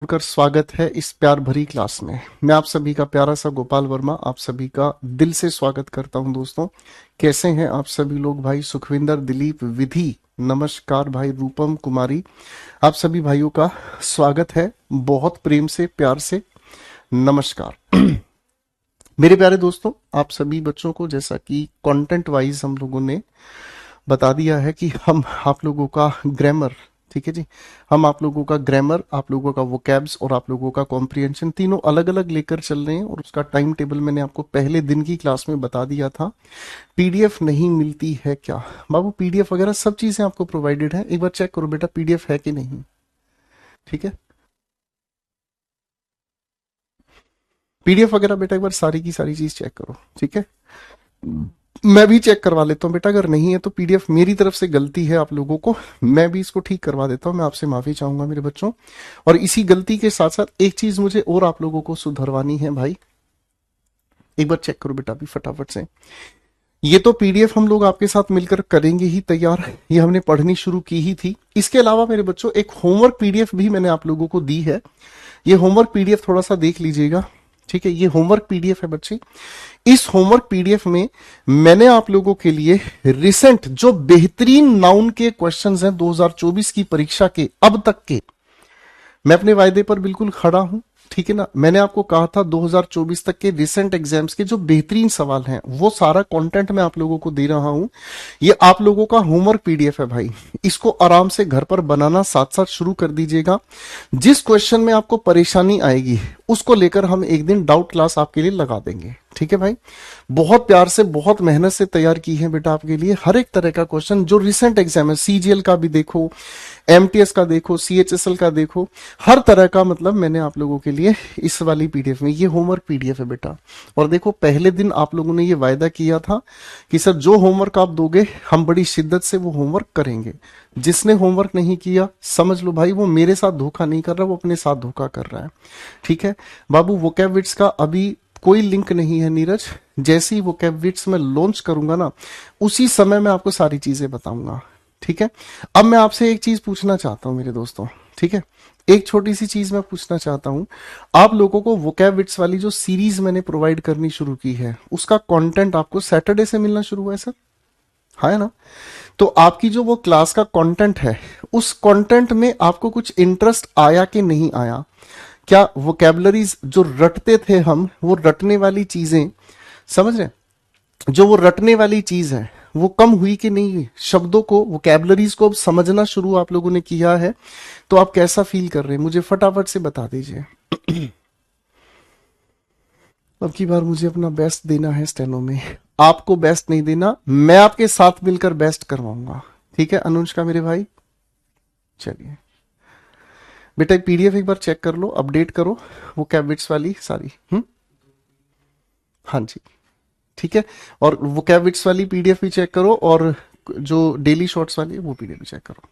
कर स्वागत है इस प्यार भरी क्लास में। मैं आप सभी का प्यारा सा गोपाल वर्मा आप सभी का दिल से स्वागत करता हूं। दोस्तों, कैसे हैं आप सभी लोग? भाई सुखविंदर, दिलीप, विधि, नमस्कार। भाई रूपम कुमारी, आप सभी भाइयों का स्वागत है बहुत प्रेम से, प्यार से नमस्कार। मेरे प्यारे दोस्तों, आप सभी बच्चों को जैसा कि कंटेंट वाइज हम लोगों ने बता दिया है कि हम आप लोगों का ग्रामर, ठीक है जी, हम आप लोगों का ग्रामर, आप लोगों का वोकैब्स और आप लोगों का कॉम्प्रिहेंशन तीनों अलग अलग लेकर चल रहे हैं। और उसका टाइम टेबल मैंने आपको पहले दिन की क्लास में बता दिया था। पीडीएफ नहीं मिलती है क्या बाबू? पीडीएफ वगैरह सब चीजें आपको प्रोवाइडेड है। एक बार चेक करो बेटा पीडीएफ है कि नहीं। ठीक है, पीडीएफ वगैरह बेटा एक बार सारी की सारी चीज चेक करो। ठीक है, मैं भी चेक करवा लेता हूँ बेटा, अगर नहीं है तो पीडीएफ मेरी तरफ से गलती है आप लोगों को, मैं भी इसको ठीक करवा देता हूँ। मैं आपसे माफी चाहूंगा मेरे बच्चों। और इसी गलती के साथ साथ एक चीज मुझे और आप लोगों को सुधरवानी है भाई। एक बार चेक करो बेटा अभी फटाफट से। ये तो पीडीएफ हम लोग आपके साथ मिलकर करेंगे ही तैयार, ये हमने पढ़नी शुरू की ही थी। इसके अलावा मेरे बच्चों एक होमवर्क पीडीएफ भी मैंने आप लोगों को दी है। ये होमवर्क पीडीएफ थोड़ा सा देख लीजिएगा। ठीक है, ये होमवर्क पीडीएफ है बच्चे। इस होमवर्क पीडीएफ में मैंने आप लोगों के लिए रिसेंट जो बेहतरीन नाउन के क्वेश्चंस हैं 2024 की परीक्षा के अब तक के, मैं अपने वायदे पर बिल्कुल खड़ा हूं। ठीक है ना, मैंने आपको कहा था 2024 तक के रिसेंट एग्जाम्स के जो बेहतरीन सवाल हैं वो सारा कंटेंट मैं आप लोगों को दे रहा हूं। ये आप लोगों का होमवर्क पीडीएफ है भाई। इसको आराम से घर पर बनाना साथ साथ शुरू कर दीजिएगा। जिस क्वेश्चन में आपको परेशानी आएगी उसको लेकर हम एक दिन डाउट क्लास आपके लिए लगा देंगे। ठीक है भाई, बहुत प्यार से बहुत मेहनत से तैयार की है बेटा आपके लिए हर एक तरह का क्वेश्चन जो रिसेंट एग्जाम है। सीजीएल का भी देखो, एमटीएस का देखो, सीएचएसएल का देखो, हर तरह का मतलब मैंने आप लोगों के लिए इस वाली पीडीएफ में, ये होमवर्क पीडीएफ है बेटा। और देखो पहले दिन आप लोगों ने ये वायदा किया था कि सर जो होमवर्क आप दोगे हम बड़ी शिद्दत से वो होमवर्क करेंगे। जिसने होमवर्क नहीं किया समझ लो भाई वो मेरे साथ धोखा नहीं कर रहा, वो अपने साथ धोखा कर रहा है। ठीक है बाबू, वोकैबविट्स का अभी कोई लिंक नहीं है नीरज। जैसे ही वोकैबविट्स में लॉन्च करूंगा ना उसी समय मैं आपको सारी चीजें बताऊंगा। ठीक है, अब मैं आपसे एक चीज पूछना चाहता हूं मेरे दोस्तों। ठीक है, एक छोटी सी चीज मैं पूछना चाहता हूं। आप लोगों को वोकैबविट्स वाली जो सीरीज मैंने प्रोवाइड करनी शुरू की है उसका कंटेंट आपको सैटरडे से मिलना शुरू हुआ है सर? हाँ है ना? तो आपकी जो वो क्लास का कंटेंट है उस कंटेंट में आपको कुछ इंटरेस्ट आया कि नहीं आया? क्या वोकैबुलरीज जो रटते थे हम, वो रटने वाली चीजें, समझ रहे हैं? जो वो रटने वाली चीज है वो कम हुई कि नहीं हुई? शब्दों को, वोकैबुलरीज को अब समझना शुरू आप लोगों ने किया है तो आप कैसा फील कर रहे हैं मुझे फटाफट से बता दीजिए। अब की बार मुझे अपना बेस्ट देना है स्टेनो में। आपको बेस्ट नहीं देना, मैं आपके साथ मिलकर बेस्ट करवाऊंगा। ठीक है अनुज का मेरे भाई, चलिए बेटा पीडीएफ एक बार चेक कर लो, अपडेट करो वो कैबिट्स वाली सारी। हाँ जी, ठीक है। और वो कैबिट्स वाली पीडीएफ भी चेक करो और जो डेली शॉर्ट्स वाली है वो पीडीएफ भी चेक करो।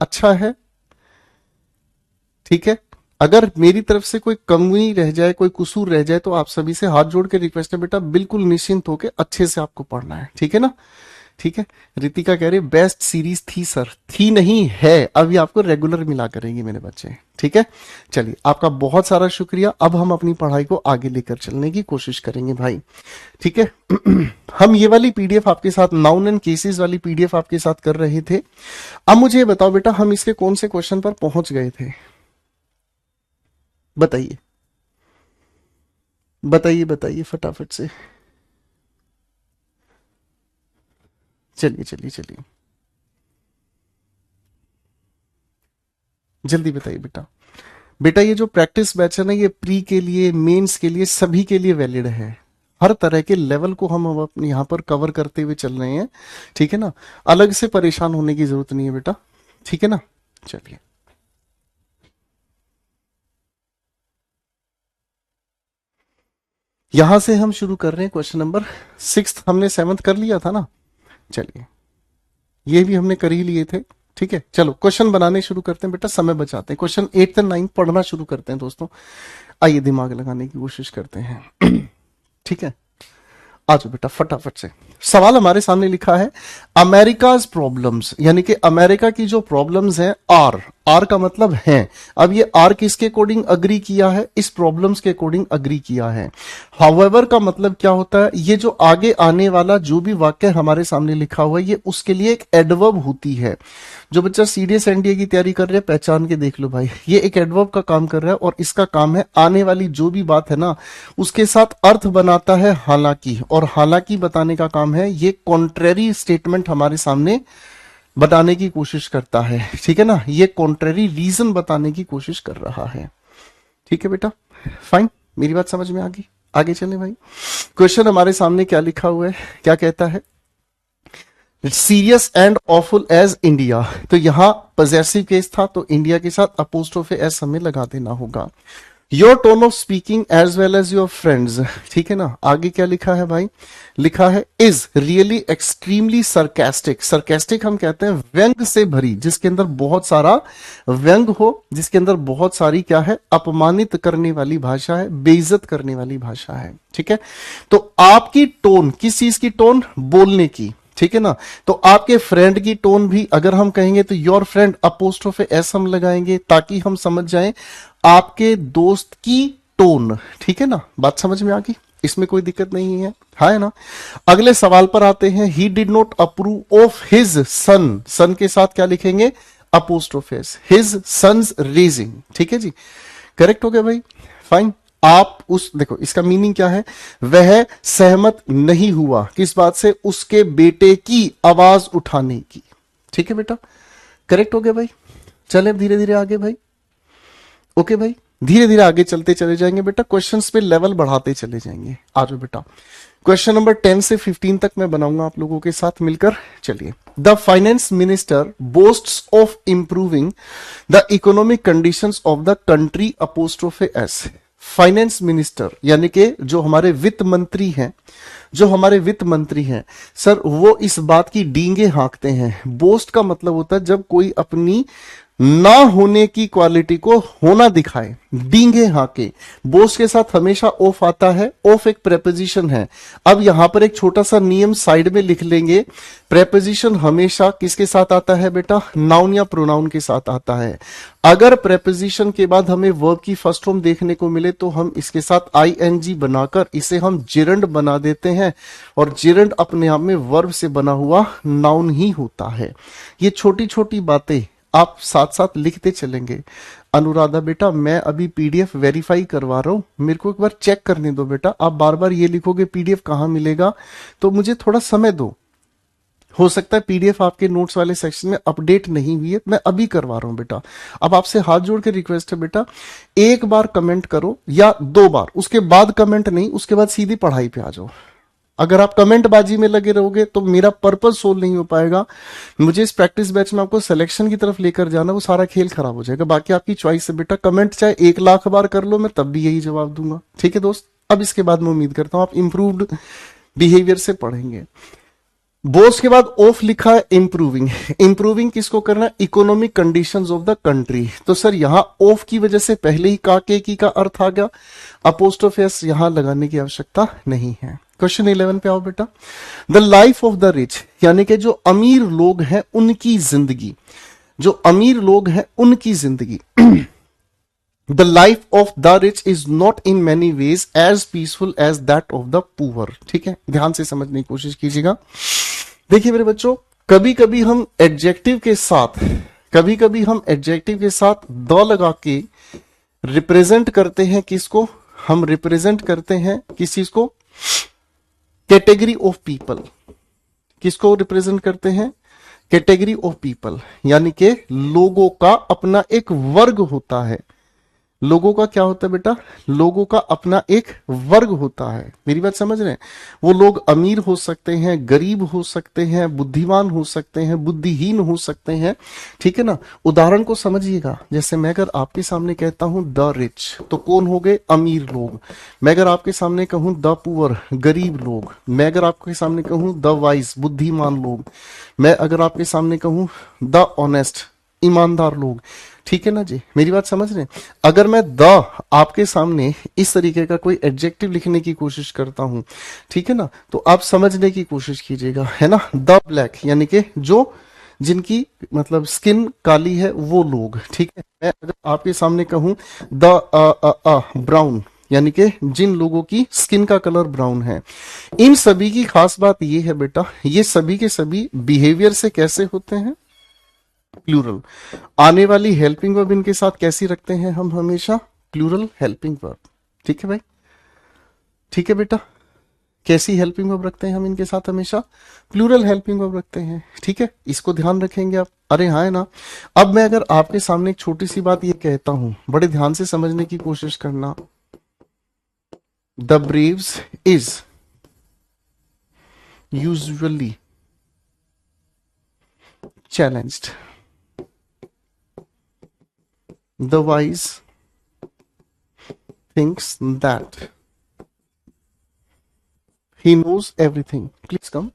अच्छा है, ठीक है। अगर मेरी तरफ से कोई कमी रह जाए, कोई कसूर रह जाए तो आप सभी से हाथ जोड़ के रिक्वेस्ट है बेटा, बिल्कुल निश्चिंत होकर अच्छे से आपको पढ़ना है। ठीक है ना? ठीक है। रितिका कह रही बेस्ट सीरीज थी सर, थी नहीं है, अभी आपको रेगुलर मिला करेंगे मेरे बच्चे। ठीक है, चलिए आपका बहुत सारा शुक्रिया। अब हम अपनी पढ़ाई को आगे लेकर चलने की कोशिश करेंगे भाई। ठीक है। हम ये वाली पीडीएफ आपके साथ, नाउन एंड केसेस वाली पीडीएफ आपके साथ कर रहे थे। अब मुझे ये बताओ बेटा, हम इसके कौन से क्वेश्चन पर पहुंच गए थे? बताइए बताइए बताइए फटाफट से। चलिए चलिए चलिए, जल्दी बताइए बेटा। बेटा ये जो प्रैक्टिस बैच है ना, ये प्री के लिए, मेंस के लिए, सभी के लिए वैलिड है। हर तरह के लेवल को हम अब अपने यहाँ पर कवर करते हुए चल रहे हैं। ठीक है ना, अलग से परेशान होने की जरूरत नहीं है बेटा। ठीक है ना, चलिए यहां से हम शुरू कर रहे हैं। क्वेश्चन नंबर 6 हमने 7th कर लिया था ना, चलिए ये भी हमने कर ही लिए थे। ठीक है, चलो क्वेश्चन बनाने शुरू करते हैं बेटा, समय बचाते हैं। क्वेश्चन 8 और 9 पढ़ना शुरू करते हैं दोस्तों। आइए दिमाग लगाने की कोशिश करते हैं। ठीक है, आ जाओ बेटा फटाफट से। सवाल हमारे सामने लिखा है अमेरिकाज प्रॉब्लम्स, यानी कि अमेरिका की जो प्रॉब्लम्स हैं, आर का मतलब है। अब ये आर किसके अकॉर्डिंग अग्री किया है? इस प्रॉब्लम्स के अकॉर्डिंग अग्री किया है। हाउएवर का मतलब क्या होता है? ये जो आगे आने वाला जो भी वाक्य हमारे सामने लिखा हुआ है ये उसके लिए एक एडवर्ब होती है। जो बच्चा सीडीएस एनडीए की तैयारी कर रहे हैं पहचान के देख लो भाई, ये एक एडवर्ब का काम कर रहा है और इसका काम है आने वाली जो भी बात है ना उसके साथ अर्थ बनाता है हालांकि, और हालांकि बताने का काम है। ये कॉन्ट्रेरी स्टेटमेंट हमारे सामने बताने की कोशिश करता है, ठीक है ना, ये कॉन्ट्रेरी रीजन बताने की कोशिश कर रहा है। ठीक है बेटा, फाइन, मेरी बात समझ में आ गई? आगे चले भाई। क्वेश्चन हमारे सामने क्या लिखा हुआ है, क्या कहता है? Serious and awful as India, तो यहां पॉजेसिव केस था तो इंडिया के साथ अपोस्ट्रोफे एस हमें लगा देना होगा। Your tone of speaking as well as your friends, ठीक है ना। आगे क्या लिखा है भाई? लिखा है is really extremely sarcastic. Sarcastic हम कहते हैं व्यंग से भरी, जिसके अंदर बहुत सारा व्यंग हो, जिसके अंदर बहुत सारी क्या है, अपमानित करने वाली भाषा है, बेइज्जत करने वाली भाषा है, ठीक है। तो आपकी टोन, किस चीज की टोन? बोलने की, ठीक है ना। तो आपके फ्रेंड की टोन भी अगर हम कहेंगे तो योर फ्रेंड अपोस्ट्रोफे एस हम लगाएंगे ताकि हम समझ जाएं आपके दोस्त की टोन, ठीक है ना। बात समझ में आ गई? इसमें कोई दिक्कत नहीं है, है ना। अगले सवाल पर आते हैं। He did not approve of his son, son के साथ क्या लिखेंगे? Apostrophe s, his sons raising, ठीक है जी, करेक्ट हो गया भाई, फाइन। आप उस, देखो इसका मीनिंग क्या है? वह सहमत नहीं हुआ किस बात से? उसके बेटे की आवाज उठाने की, ठीक है बेटा, करेक्ट हो गया भाई। चले अब धीरे धीरे आगे भाई, ओके भाई, धीरे धीरे आगे चलते चले जाएंगे बेटा, क्वेश्चंस पे लेवल बढ़ाते चले जाएंगे। आ जाओ बेटा, क्वेश्चन नंबर 10 से 15 तक मैं बनाऊंगा आप लोगों के साथ मिलकर। चलिए, the finance minister बोस्ट्स of improving the economic conditions of the country apostrophe S. Finance minister यानी कि जो हमारे वित्त मंत्री हैं, जो हमारे वित्त मंत्री हैं सर, वो इस बात की डींगे हाँकते हैं। बोस्ट का मतलब होता है जब कोई अपनी ना होने की क्वालिटी को होना दिखाए, डींगे हाके। बोस्ट के साथ हमेशा ऑफ आता है, ऑफ एक प्रेपोजिशन है। अब यहां पर एक छोटा सा नियम साइड में लिख लेंगे, प्रेपोजिशन हमेशा किसके साथ आता है बेटा? नाउन या प्रोनाउन के साथ आता है। अगर प्रेपोजिशन के बाद हमें वर्ब की फर्स्ट फॉर्म देखने को मिले तो हम इसके साथ आईएनजी बनाकर इसे हम जिरंड बना देते हैं, और जिरंड अपने आप में वर्ब से बना हुआ नाउन ही होता है। ये छोटी छोटी बातें आप साथ साथ लिखते चलेंगे। अनुराधा बेटा, मैं अभी पीडीएफ वेरीफाई करवा रहा हूं, मेरे को एक बार चेक करने दो बेटा। आप बार बार ये लिखोगे पीडीएफ कहां मिलेगा, तो मुझे थोड़ा समय दो। हो सकता है पीडीएफ आपके नोट्स वाले सेक्शन में अपडेट नहीं हुई है, मैं अभी करवा रहा हूं बेटा। अब आपसे हाथ जोड़ के रिक्वेस्ट है बेटा, एक बार कमेंट करो या 2 बार, उसके बाद कमेंट नहीं, उसके बाद सीधी पढ़ाई पे आ जाओ। अगर आप कमेंट बाजी में लगे रहोगे तो मेरा पर्पस सोल्व नहीं हो पाएगा। मुझे इस प्रैक्टिस बैच में आपको सिलेक्शन की तरफ लेकर जाना, वो सारा खेल खराब हो जाएगा। बाकी आपकी चॉइस है बेटा, कमेंट चाहे 1 लाख बार कर लो, मैं तब भी यही जवाब दूंगा, ठीक है दोस्त। अब इसके बाद मैं उम्मीद करता हूं आप इंप्रूव्ड बिहेवियर से पढ़ेंगे। बोस के बाद ऑफ लिखा है इंप्रूविंग। इंप्रूविंग किसको करना है? Economic conditions of the country. तो सर यहां ऑफ की वजह से पहले ही की का अर्थ आ गया, अपोस्ट्रोफे एस यहां लगाने की आवश्यकता नहीं है। क्वेश्चन 11 पे आओ बेटा। The life of the rich, यानी कि जो अमीर लोग हैं उनकी जिंदगी, जो अमीर लोग हैं उनकी जिंदगी। The life of the rich is not in many ways as peaceful as that of the poor, ठीक है, ध्यान से समझने की कोशिश कीजिएगा। देखिए मेरे बच्चों, कभी कभी हम एडजेक्टिव के साथ, कभी कभी हम एडजेक्टिव के साथ द लगा के रिप्रेजेंट करते हैं किसको? हम रिप्रेजेंट करते हैं किस चीज को? Category of people. किसको रिप्रेजेंट करते हैं? कैटेगरी ऑफ पीपल, यानी कि लोगों का अपना एक वर्ग होता है। लोगों का क्या होता है बेटा? लोगों का अपना एक वर्ग होता है। मेरी बात समझ रहे हैं? वो लोग अमीर हो सकते हैं, गरीब हो सकते हैं, बुद्धिमान हो सकते हैं, बुद्धिहीन हो सकते हैं, ठीक है ना। उदाहरण को समझिएगा, जैसे मैं अगर आपके सामने कहता हूं द रिच, तो कौन हो गए? अमीर लोग। मैं अगर आपके सामने कहूं द पुअर, गरीब लोग। मैं अगर आपके सामने कहूं द वाइज, बुद्धिमान लोग। मैं अगर आपके सामने कहूं द ऑनेस्ट, ईमानदार लोग, ठीक है ना जी, मेरी बात समझ रहे हैं। अगर मैं द आपके सामने इस तरीके का कोई एडजेक्टिव लिखने की कोशिश करता हूं, ठीक है ना, तो आप समझने की कोशिश कीजिएगा, है ना। द ब्लैक यानी कि जो जिनकी मतलब स्किन काली है वो लोग, ठीक है। मैं अगर आपके सामने कहूं द ब्राउन यानी कि जिन लोगों की स्किन का कलर ब्राउन है, इन सभी की खास बात ये है बेटा, ये सभी के सभी बिहेवियर से कैसे होते हैं, प्लूरल। आने वाली हेल्पिंग वर्ब इनके साथ कैसी रखते हैं हम हमेशा, प्लूरल हेल्पिंग वर्ब। ठीक है भाई, ठीक है बेटा, कैसी हेल्पिंग वर्ब रखते हैं हम इनके साथ हमेशा, प्लूरल हेल्पिंग वर्ब रखते हैं। ठीक है, इसको ध्यान रखेंगे आप। अरे हाँ, है ना। अब मैं अगर आपके सामने एक छोटी सी बात ये कहता हूं, बड़े ध्यान से समझने की कोशिश करना, the Braves is usually challenged, the wise thinks that he knows everything. Please come.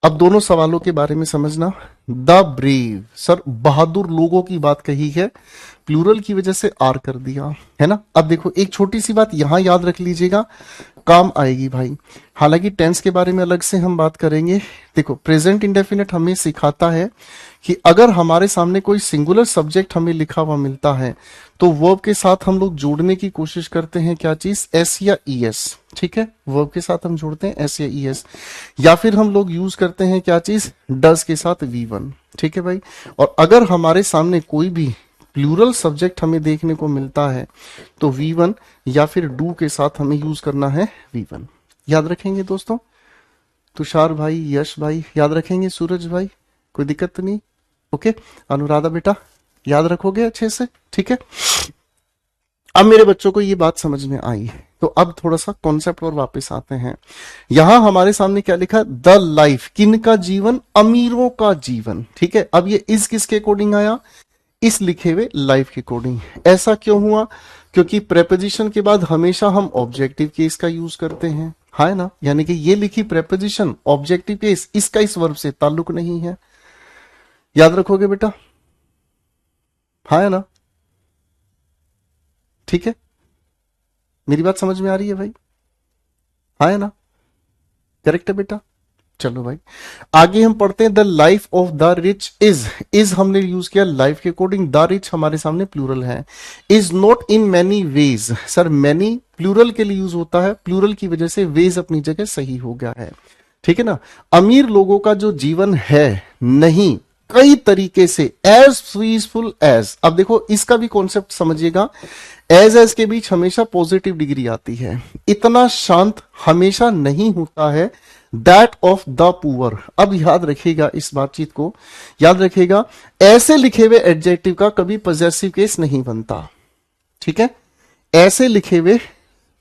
अब दोनों सवालों के बारे में समझना। द ब्रेव, सर बहादुर लोगों की बात कही है, प्लूरल की वजह से आर कर दिया, है ना। अब देखो एक छोटी सी बात यहां याद रख लीजिएगा, काम आएगी भाई। हालांकि टेंस के बारे में अलग से हम बात करेंगे। देखो प्रेजेंट इंडेफिनिट हमें सिखाता है कि अगर हमारे सामने कोई सिंगुलर सब्जेक्ट हमें लिखा हुआ मिलता है तो वर्ब के साथ हम लोग जोड़ने की कोशिश करते हैं, क्या चीज, एस या ई एस। ठीक है, वर्ब के साथ हम जोड़ते हैं एस या ई एस, या फिर हम लोग यूज करते हैं क्या चीज, डज के साथ वी वन। ठीक है भाई, और अगर हमारे सामने कोई भी प्लूरल सब्जेक्ट हमें देखने को मिलता है तो वी वन या फिर डू के साथ हमें यूज करना है वी वन। याद रखेंगे दोस्तों, तुषार भाई, यश भाई याद रखेंगे, सूरज भाई कोई दिक्कत तो नहीं, ओके। अनुराधा बेटा याद रखोगे अच्छे से, ठीक है। अब मेरे बच्चों को ये बात समझ में आई, तो अब थोड़ा सा कॉन्सेप्ट पर वापस आते हैं। यहां हमारे सामने क्या लिखा, द लाइफ, किन का जीवन, अमीरों का जीवन। ठीक है, अब ये इस किसके अकॉर्डिंग आया, इस लिखे हुए लाइफ के अकॉर्डिंग। ऐसा क्यों हुआ, क्योंकि प्रेपोजिशन के बाद हमेशा हम ऑब्जेक्टिव केस का यूज करते हैं, है ना। यानी कि ये लिखी प्रेपोजिशन ऑब्जेक्टिव केस, इसका इस वर्ब से ताल्लुक नहीं है। याद रखोगे बेटा, है ना, ठीक है। मेरी बात समझ में आ रही है भाई, है ना, करेक्ट है बेटा। चलो भाई आगे हम पढ़ते हैं, the life of the rich is हमने यूज किया लाइफ के अकॉर्डिंग, द रिच हमारे सामने प्लूरल है। Is not in many ways, sir many plural के लिए यूज होता है, प्लूरल की वजह से वेज अपनी जगह सही हो गया है। ठीक है ना, अमीर लोगों का जो जीवन है नहीं, कई तरीके से, एज पीसफुल एज। अब देखो इसका भी कॉन्सेप्ट समझिएगा, एज के बीच हमेशा पॉजिटिव डिग्री आती है, इतना शांत हमेशा नहीं होता है दैट ऑफ द पुअर। अब याद रखिएगा इस बातचीत को, याद रखिएगा, ऐसे लिखे हुए एडजेक्टिव का कभी पॉजेसिव केस नहीं बनता। ठीक है, ऐसे लिखे हुए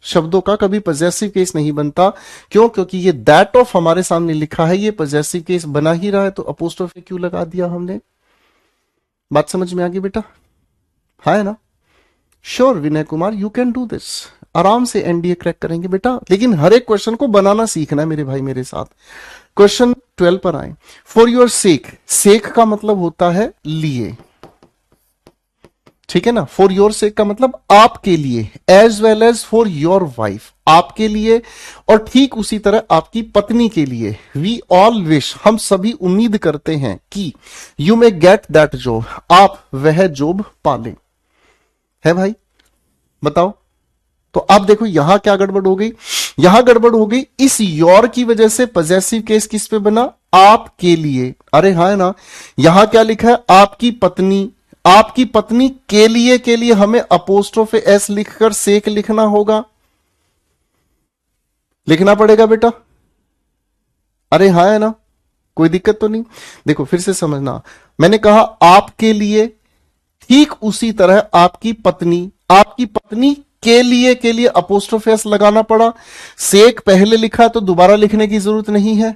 शब्दों का कभी पॉजेसिव केस नहीं बनता। क्यों, क्योंकि ये दैट ऑफ हमारे सामने लिखा है, ये पॉजेसिव केस बना ही रहा है, तो अपोस्ट्रोफी क्यों लगा दिया हमने। बात समझ में आ गई बेटा, है ना। Sure Vinay Kumar, you can do this, आराम से एनडीए क्रैक करेंगे बेटा, लेकिन हर एक क्वेश्चन को बनाना सीखना है मेरे भाई मेरे साथ। क्वेश्चन 12 पर आए, फॉर योर सेक, सेक का मतलब होता है लिए, ठीक है ना। फॉर योर सेक का मतलब आपके लिए, as well as for your wife, आपके लिए, और ठीक उसी तरह आपकी पत्नी के लिए। वी ऑल विश, हम सभी उम्मीद करते हैं कि you may get that job, आप वह जॉब पालें। है भाई, बताओ। तो अब देखो यहां क्या गड़बड़ हो गई, यहां गड़बड़ हो गई, इस योर की वजह से पॉजेसिव केस किस पे बना, आपके लिए। अरे हाँ ना, यहां क्या लिखा है, आपकी पत्नी, आपकी पत्नी के लिए हमें अपोस्ट्रोफे एस लिखकर सेक लिखना होगा, लिखना पड़ेगा बेटा। अरे हाँ है ना, कोई दिक्कत तो नहीं। देखो फिर से समझना, मैंने कहा आपके लिए, ठीक उसी तरह आपकी पत्नी के लिए अपोस्ट्रोफे एस लगाना पड़ा। सेक पहले लिखा तो दोबारा लिखने की जरूरत नहीं है।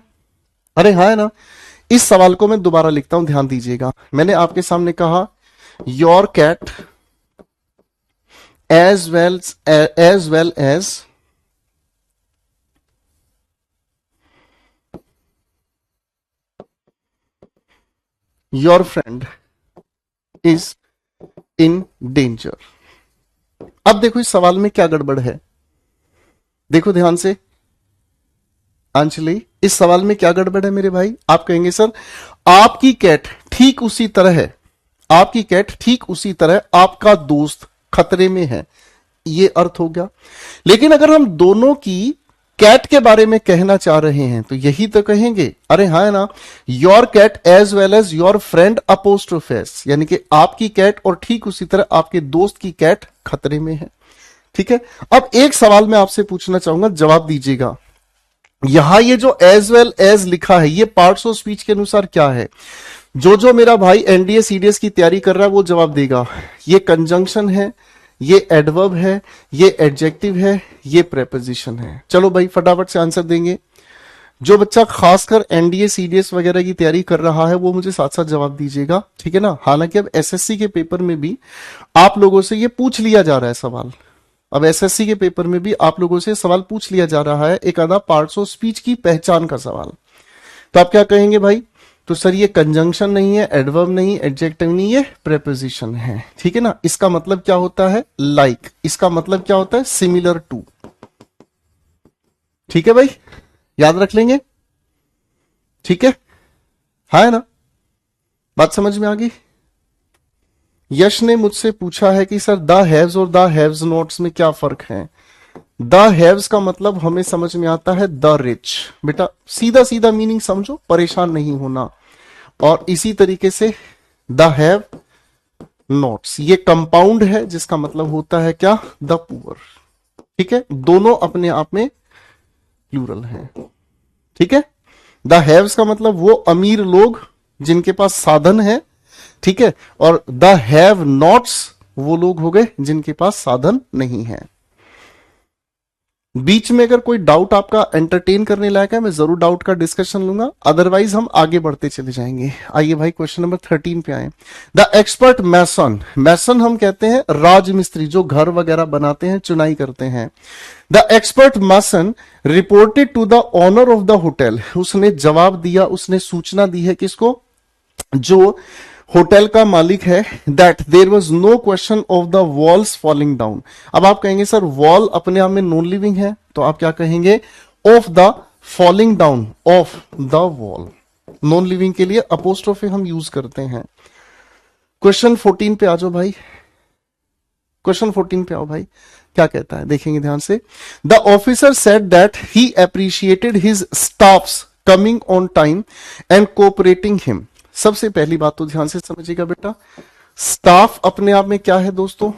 अरे हाँ है ना। इस सवाल को मैं दोबारा लिखता हूं, ध्यान दीजिएगा। मैंने आपके सामने कहा your cat as well as your friend is in danger. अब देखो इस सवाल में क्या गड़बड़ है, देखो ध्यान से अंजलि, इस सवाल में क्या गड़बड़ है मेरे भाई। आप कहेंगे सर आपकी कैट ठीक उसी तरह है, आपकी कैट ठीक उसी तरह आपका दोस्त खतरे में है, ये अर्थ हो गया। लेकिन अगर हम दोनों की कैट के बारे में कहना चाह रहे हैं तो यही तो कहेंगे। अरे हाँ है ना, your cat as well as your friend apostrophe s, यानी कि आपकी कैट और ठीक उसी तरह आपके दोस्त की कैट खतरे में है। ठीक है, अब एक सवाल मैं आपसे पूछना चाहूंगा, जवाब दीजिएगा। यहां ये जो एज वेल एज लिखा है, ये पार्ट्स ऑफ स्पीच के अनुसार क्या है? जो मेरा भाई एनडीए सीडीएस की तैयारी कर रहा है वो जवाब देगा। ये कंजंक्शन है, ये एडवर्ब है, ये एडजेक्टिव है, ये प्रेपोजिशन है। चलो भाई फटाफट से आंसर देंगे। जो बच्चा खासकर एनडीए सीडीएस वगैरह की तैयारी कर रहा है वो मुझे साथ साथ जवाब दीजिएगा, ठीक है ना। हालांकि अब एसएससी के पेपर में भी आप लोगों से ये पूछ लिया जा रहा है सवाल, अब एसएससी के पेपर में भी आप लोगों से सवाल पूछ लिया जा रहा है, एक आधा पार्ट्स ऑफ स्पीच की पहचान का सवाल। तो आप क्या कहेंगे भाई? तो सर ये कंजंक्शन नहीं है, एडवर्ब नहीं, एडजेक्टिव नहीं, ये प्रेपोजिशन है, ठीक है ना। इसका मतलब क्या होता है? लाइक। इसका मतलब क्या होता है? Similar to. ठीक है भाई, याद रख लेंगे, ठीक है। हाँ है ना, बात समझ में आ गई। यश ने मुझसे पूछा है कि सर द हैव्स और द हैव्स नॉट्स में क्या फर्क है? द हैव्स का मतलब हमें समझ में आता है द रिच। बेटा सीधा सीधा मीनिंग समझो, परेशान नहीं होना। और इसी तरीके से द हैव नॉट्स ये कंपाउंड है, जिसका मतलब होता है क्या? The poor. ठीक है, दोनों अपने आप में प्लूरल है, ठीक है। द हैव्स का मतलब वो अमीर लोग जिनके पास साधन है, ठीक है। और द हैव नॉट्स वो लोग हो गए जिनके पास साधन नहीं है। बीच में अगर कोई डाउट आपका एंटरटेन करने लायक है, मैं जरूर डाउट का डिस्कशन लूंगा, अदरवाइज हम आगे बढ़ते चले जाएंगे। आइए भाई क्वेश्चन नंबर 13 पे आए। द एक्सपर्ट मैसन, मैसन हम कहते हैं राजमिस्त्री, जो घर वगैरह बनाते हैं, चुनाई करते हैं। The expert mason reported to the owner of the hotel, उसने जवाब दिया, उसने सूचना दी है किसको? जो होटल का मालिक है, that there was no question of the walls falling down. अब आप कहेंगे सर वॉल अपने आप में नॉन लिविंग है, तो आप क्या कहेंगे? Of the falling down of the wall. Non living के लिए अपोस्ट्रोफी हम यूज करते हैं। क्वेश्चन 14 पे आ जाओ भाई, क्वेश्चन 14 पे आओ भाई, क्या कहता है देखेंगे ध्यान से। The officer said that he appreciated his staffs coming on time and cooperating him. सबसे पहली बात तो ध्यान से समझिएगा बेटा, स्टाफ अपने आप में क्या है दोस्तों?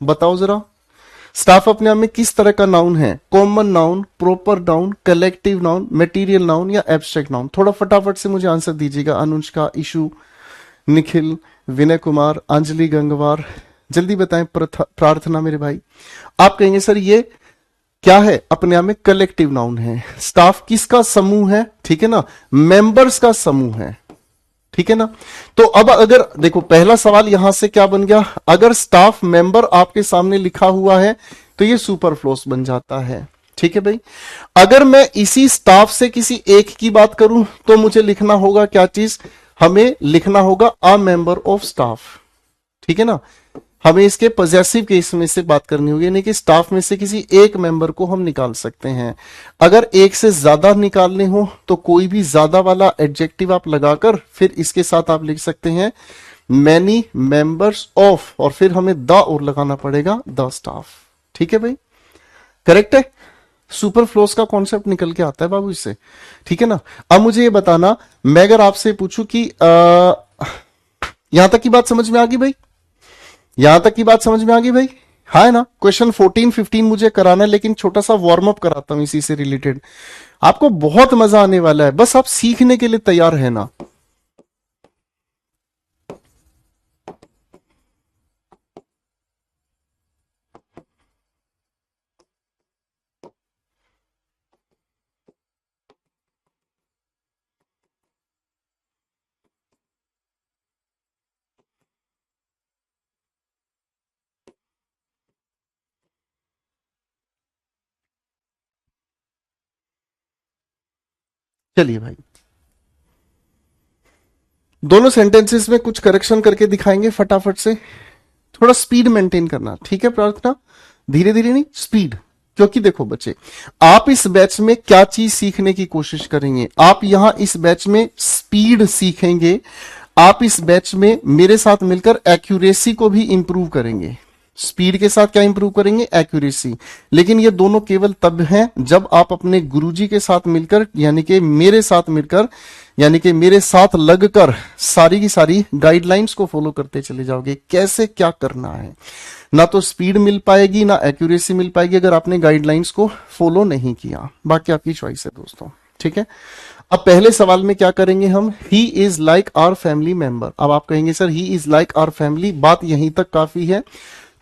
बताओ जरा, स्टाफ अपने आप में किस तरह का नाउन है? Common noun, proper noun, collective noun, material noun या एब्स्ट्रैक्ट नाउन? थोड़ा फटाफट से मुझे आंसर दीजिएगा। अनुष्का, इशू, निखिल, विनय कुमार, अंजलि गंगवार, जल्दी बताएं। प्रार्थना मेरे भाई, आप कहेंगे सर ये क्या है? अपने आप में कलेक्टिव नाउन है। स्टाफ किसका समूह है? ठीक है ना, मेंबर्स का समूह है, ठीक है ना। तो अब अगर देखो पहला सवाल यहां से क्या बन गया? अगर स्टाफ मेंबर आपके सामने लिखा हुआ है तो ये सुपरफ्लोस बन जाता है, ठीक है भाई। अगर मैं इसी स्टाफ से किसी एक की बात करूं तो मुझे लिखना होगा क्या चीज? हमें लिखना होगा अ मेंबर ऑफ स्टाफ, ठीक है ना। हमें इसके पॉजेसिव केस में से बात करनी होगी, यानी कि स्टाफ में से किसी एक मेंबर को हम निकाल सकते हैं। अगर एक से ज्यादा निकालने हो तो कोई भी ज्यादा वाला एडजेक्टिव आप लगाकर फिर इसके साथ आप लिख सकते हैं मैनी मेंबर्स ऑफ, और फिर हमें द और लगाना पड़ेगा द स्टाफ, ठीक है भाई, करेक्ट है। सुपरफ्लोस का कॉन्सेप्ट निकल के आता है बाबू इससे, ठीक है ना। अब मुझे ये बताना, मैं अगर आपसे पूछूं कि यहां तक की बात समझ में आ गई भाई? यहां तक की बात समझ में आ गई भाई? हाँ है ना? क्वेश्चन 14 15 मुझे कराना है, लेकिन छोटा सा वार्म अप कराता हूं इसी से रिलेटेड। आपको बहुत मजा आने वाला है, बस आप सीखने के लिए तैयार है ना? चलिए भाई, दोनों सेंटेंसेस में कुछ करेक्शन करके दिखाएंगे फटाफट से। थोड़ा स्पीड मेंटेन करना, ठीक है प्रार्थना? धीरे धीरे नहीं, स्पीड। क्योंकि देखो बच्चे, आप इस बैच में क्या चीज सीखने की कोशिश करेंगे? आप यहां इस बैच में स्पीड सीखेंगे, आप इस बैच में मेरे साथ मिलकर एक्यूरेसी को भी इंप्रूव करेंगे। स्पीड के साथ क्या इंप्रूव करेंगे? एक्यूरेसी। लेकिन ये दोनों केवल तब हैं जब आप अपने गुरुजी के साथ मिलकर, यानी कि मेरे साथ मिलकर, यानी कि मेरे साथ लगकर सारी की सारी गाइडलाइंस को फॉलो करते चले जाओगे। कैसे क्या करना है, ना तो स्पीड मिल पाएगी ना एक्यूरेसी मिल पाएगी अगर आपने गाइडलाइंस को फॉलो नहीं किया। बाकी आपकी चॉइस है दोस्तों, ठीक है? अब पहले सवाल में क्या करेंगे हम? He is like our family member. अब आप कहेंगे sir he is like our family, बात यहीं तक काफी है,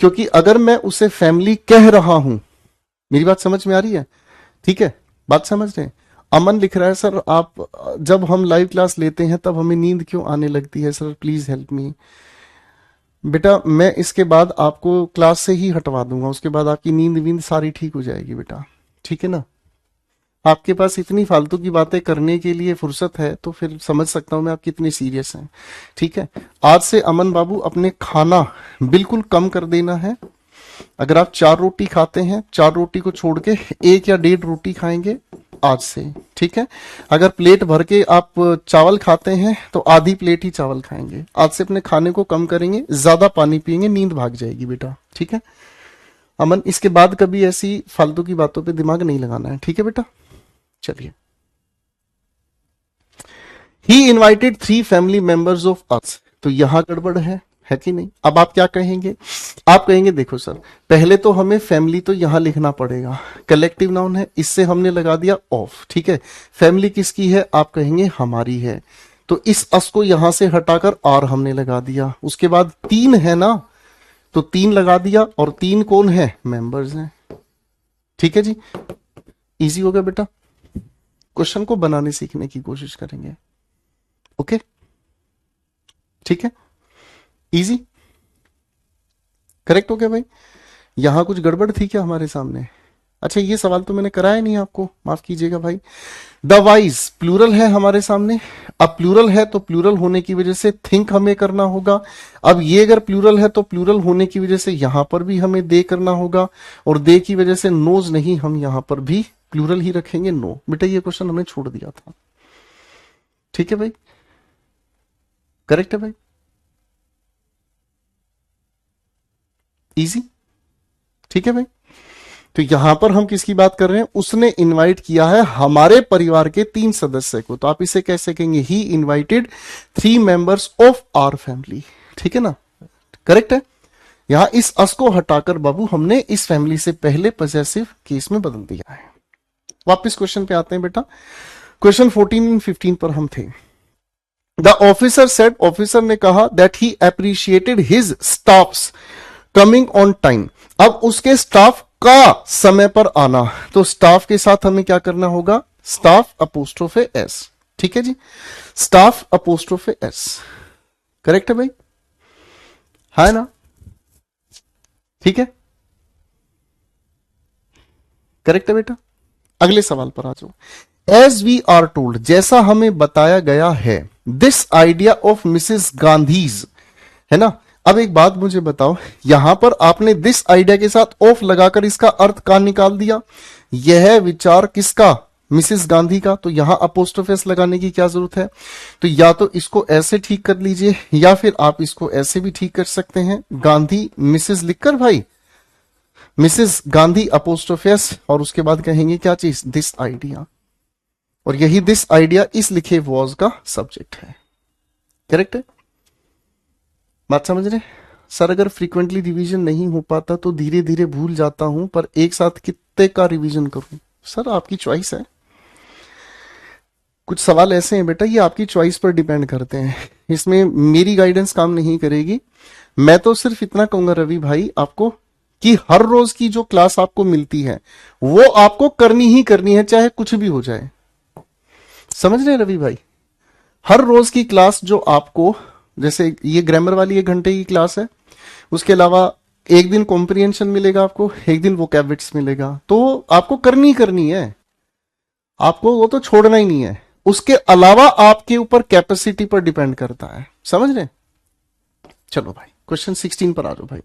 क्योंकि अगर मैं उसे फैमिली कह रहा हूं, मेरी बात समझ में आ रही है? ठीक है, बात समझ रहे हैं? अमन लिख रहा है सर आप जब हम लाइव क्लास लेते हैं तब हमें नींद क्यों आने लगती है सर, प्लीज हेल्प मी। बेटा मैं इसके बाद आपको क्लास से ही हटवा दूंगा, उसके बाद आपकी नींद वींद सारी ठीक हो जाएगी बेटा, ठीक है ना? आपके पास इतनी फालतू की बातें करने के लिए फुर्सत है तो फिर समझ सकता हूं मैं आप कितने सीरियस हैं, ठीक है? आज से अमन बाबू अपने खाना बिल्कुल कम कर देना है। अगर आप 4 रोटी खाते हैं, 4 रोटी को छोड़ के 1 या 1.5 रोटी खाएंगे आज से, ठीक है? अगर प्लेट भर के आप चावल खाते हैं तो आधी प्लेट ही चावल खाएंगे। आज से अपने खाने को कम करेंगे, ज्यादा पानी पिएंगे, नींद भाग जाएगी बेटा, ठीक है? अमन इसके बाद कभी ऐसी फालतू की बातों पे दिमाग नहीं लगाना है, ठीक है बेटा? चलिए, ही invited 3 family members of us, तो यहां गड़बड़ है कि नहीं? अब आप क्या कहेंगे? आप कहेंगे देखो सर, पहले तो हमें फैमिली तो यहां लिखना पड़ेगा, कलेक्टिव नाउन है, इससे हमने लगा दिया ऑफ, ठीक है? फैमिली किसकी है? आप कहेंगे हमारी है, तो इस अस को यहां से हटाकर आर हमने लगा दिया। उसके बाद 3 है ना, तो 3 लगा दिया, और 3 कौन है? मेंबर्स हैं, ठीक है जी? इजी हो गया बेटा? क्वेश्चन को बनाने सीखने की कोशिश करेंगे, ओके? ठीक है, इजी, करेक्ट हो गया भाई? यहां कुछ गड़बड़ थी क्या हमारे सामने? अच्छा ये सवाल तो मैंने कराया नहीं आपको, माफ कीजिएगा भाई। द वाइज प्लूरल है हमारे सामने। अब प्लूरल है तो प्लूरल होने की वजह से थिंक हमें करना होगा। अब ये अगर प्लूरल है तो प्लूरल होने की वजह से यहां पर भी हमें दे करना होगा, और दे की वजह से नोज नहीं, हम यहां पर भी प्लूरल ही रखेंगे, नो। बेटा ये क्वेश्चन हमने छोड़ दिया था, ठीक है भाई? करेक्ट है भाई? इजी, ठीक है भाई? तो यहां पर हम किसकी बात कर रहे हैं? उसने इनवाइट किया है हमारे परिवार के 3 सदस्य को, तो आप इसे कैसे कहेंगे? He invited 3 members of our family, ठीक है ना? करेक्ट है? यहां इस अस को हटाकर बाबू हमने इस फैमिली से पहले पॉसेसिव केस में बदल दिया है। वापस क्वेश्चन पे आते हैं बेटा। क्वेश्चन 14 15 पर हम थे। द ऑफिसर सेड, ऑफिसर ने कहा that he appreciated his staffs coming on time. अब उसके स्टाफ का समय पर आना, तो स्टाफ के साथ हमें क्या करना होगा? स्टाफ अपोस्ट्रोफे एस, ठीक है जी? स्टाफ अपोस्ट्रोफे एस, करेक्ट है भाई? है ना? ठीक है, करेक्ट है बेटा? अगले सवाल पर आ जाओ। एज वी आर टोल्ड, जैसा हमें बताया गया है, this idea of Mrs Gandhi's, है ना? अब एक बात मुझे बताओ, यहां पर आपने दिस आइडिया के साथ ऑफ लगाकर इसका अर्थ का निकाल दिया। यह विचार किसका? मिसेस गांधी का, तो यहां अपोस्ट्रोफेस लगाने की क्या जरूरत है? तो या तो इसको ऐसे ठीक कर लीजिए, या फिर आप इसको ऐसे भी ठीक कर सकते हैं, गांधी मिसेस लिखकर भाई, मिसेस गांधी अपोस्ट्रोफेस, और उसके बाद कहेंगे क्या चीज? दिस आइडिया, और यही दिस आइडिया इस लिखे वॉज का सब्जेक्ट है। करेक्ट है? बात समझ रहे? सर अगर फ्रीक्वेंटली रिवीजन नहीं हो पाता तो धीरे धीरे भूल जाता हूं, पर एक साथ कितने का रिवीजन करूं? सर आपकी चॉइस है। कुछ सवाल ऐसे हैं बेटा, ये आपकी चॉइस पर डिपेंड करते हैं, इसमें मेरी गाइडेंस काम नहीं करेगी। मैं तो सिर्फ इतना कहूंगा रवि भाई आपको कि हर रोज की जो क्लास आपको मिलती है वो आपको करनी ही करनी है, चाहे कुछ भी हो जाए। समझ रहे हैं रवि भाई? हर रोज की क्लास जो आपको, जैसे ये ग्रामर वाली 1 घंटे की क्लास है, उसके अलावा एक दिन कॉम्प्रिहेंशन मिलेगा आपको, एक दिन वोकैब्युलरीज मिलेगा, तो आपको करनी करनी है, आपको वो तो छोड़ना ही नहीं है। उसके अलावा आपके ऊपर कैपेसिटी पर डिपेंड करता है। समझ रहे? चलो भाई क्वेश्चन 16 पर आ जाओ भाई।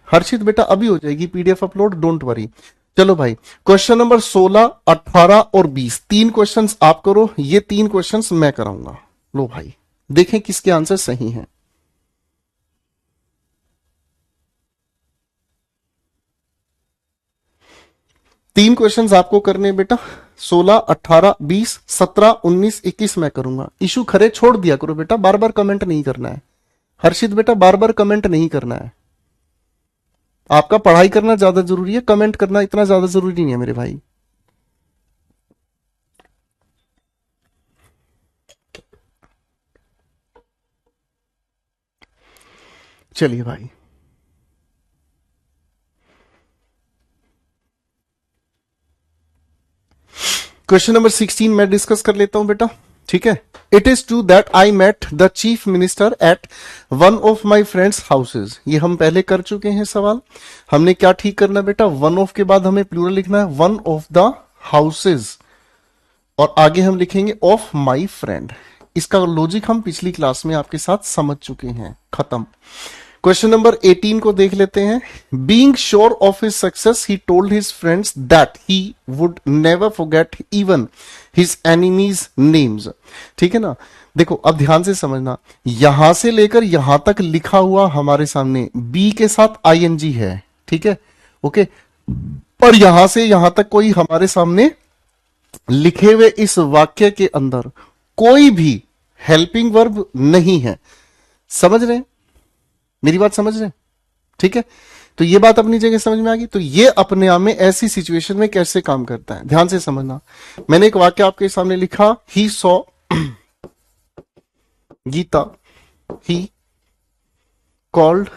हर्षित बेटा अभी हो जाएगी पीडीएफ अपलोड, डोंट वरी। चलो भाई क्वेश्चन नंबर 16, 18 और 20, 3 क्वेश्चंस आप करो, ये 3 क्वेश्चंस मैं कराऊंगा। लो भाई देखें किसके आंसर सही हैं। तीन क्वेश्चंस आपको करने बेटा, 16, 18, 20, 17, 19, 21 मैं करूंगा। इशू खरे छोड़ दिया करो बेटा, बार बार कमेंट नहीं करना है। हर्षित बेटा बार बार कमेंट नहीं करना है, आपका पढ़ाई करना ज्यादा जरूरी है, कमेंट करना इतना ज्यादा जरूरी नहीं है मेरे भाई। चलिए भाई क्वेश्चन नंबर 16 मैं डिस्कस कर लेता हूं बेटा, ठीक है। It is true that I met the chief minister at one of my friends houses. ये हम पहले कर चुके हैं सवाल। हमने क्या ठीक करना बेटा, वन ऑफ के बाद हमें प्लूरल लिखना है, वन ऑफ द हाउसेज, और आगे हम लिखेंगे ऑफ माई फ्रेंड। इसका लॉजिक हम पिछली क्लास में आपके साथ समझ चुके हैं, खत्म। क्वेश्चन नंबर 18 को देख लेते हैं। Being sure of his success he told his friends that he would never forget even his enemies names. ठीक है ना? देखो अब ध्यान से समझना, यहां से लेकर यहां तक लिखा हुआ हमारे सामने बी के साथ आईएनजी है, ठीक है, ओके। और यहां से यहां तक कोई हमारे सामने लिखे हुए इस वाक्य के अंदर कोई भी हेल्पिंग वर्ब नहीं है। समझ रहे हैं? मेरी बात समझ रहे हैं? ठीक है, तो ये बात अपनी जगह समझ में आ गई। तो ये अपने आप में ऐसी सिचुएशन में कैसे काम करता है, ध्यान से समझना। मैंने एक वाक्य आपके सामने लिखा, he saw Geeta, he called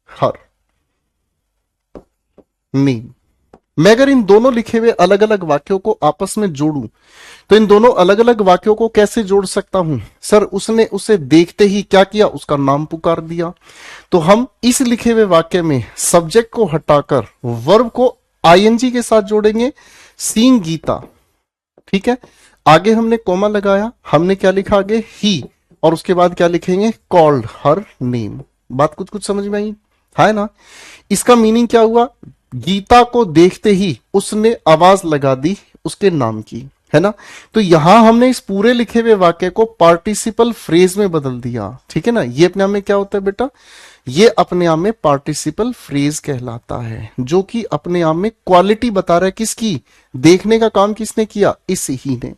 her name. मैं अगर इन दोनों लिखे हुए अलग अलग वाक्यों को आपस में जोड़ूं तो इन दोनों अलग अलग वाक्यों को कैसे जोड़ सकता हूं? सर उसने उसे देखते ही क्या किया, उसका नाम पुकार दिया। तो हम इस लिखे हुए वाक्य में सब्जेक्ट को हटाकर वर्ब को आईएनजी के साथ जोड़ेंगे, सीइंग गीता, ठीक है। आगे हमने कोमा लगाया, हमने क्या लिखा आगे, ही, और उसके बाद क्या लिखेंगे, कॉल्ड हर नेम। बात कुछ कुछ समझ में आई है ना? इसका मीनिंग क्या हुआ, गीता को देखते ही उसने आवाज लगा दी उसके नाम की, है ना? तो यहां हमने इस पूरे लिखे हुए वाक्य को पार्टिसिपल फ्रेज में बदल दिया, ठीक है ना? ये अपने आप में क्या होता है बेटा, ये अपने आप में पार्टिसिपल फ्रेज कहलाता है, जो कि अपने आप में क्वालिटी बता रहा है किसकी, देखने का काम किसने किया, इस ही ने।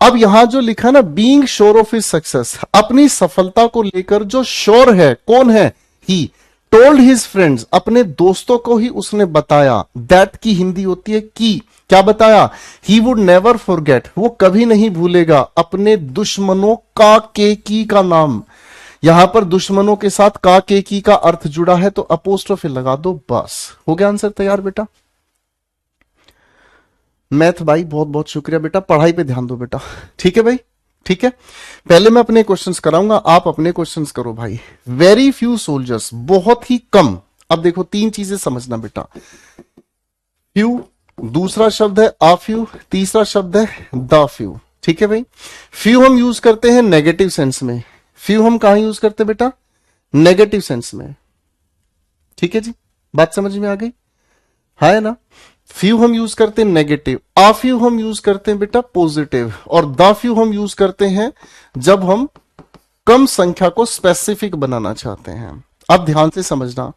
अब यहां जो लिखा ना, being sure of his success, अपनी सफलता को लेकर जो श्योर है, कौन है, ही टोल्ड हिज फ्रेंड्स, अपने दोस्तों को ही उसने बताया। दैट की हिंदी होती है की, क्या बताया, ही वुड नेवर फॉरगेट, वो कभी नहीं भूलेगा अपने दुश्मनों का के की का नाम। यहां पर दुश्मनों के साथ का के की का अर्थ जुड़ा है तो अपोस्ट्रोफी लगा दो, बस हो गया आंसर तैयार बेटा। मैथ भाई बहुत बहुत शुक्रिया बेटा, पढ़ाई पे ध्यान दो बेटा, ठीक है भाई, ठीक है। पहले मैं अपने क्वेश्चंस कराऊंगा, आप अपने क्वेश्चंस करो भाई। वेरी फ्यू सोल्जर्स, बहुत ही कम। अब देखो 3 चीजें समझना बेटा, फ्यू दूसरा शब्द है आ फ्यू, तीसरा शब्द है द फ्यू, ठीक है भाई। फ्यू हम यूज करते हैं नेगेटिव सेंस में, फ्यू हम कहां यूज करते हैं बेटा, नेगेटिव सेंस में, ठीक है जी, बात समझ में आ गई है ना? फ्यू हम यूज करते हैं नेगेटिव, आ फ्यू हम यूज करते हैं बेटा पॉजिटिव, और द फ्यू हम यूज करते हैं जब हम कम संख्या को स्पेसिफिक बनाना चाहते हैं, अब ध्यान से समझना,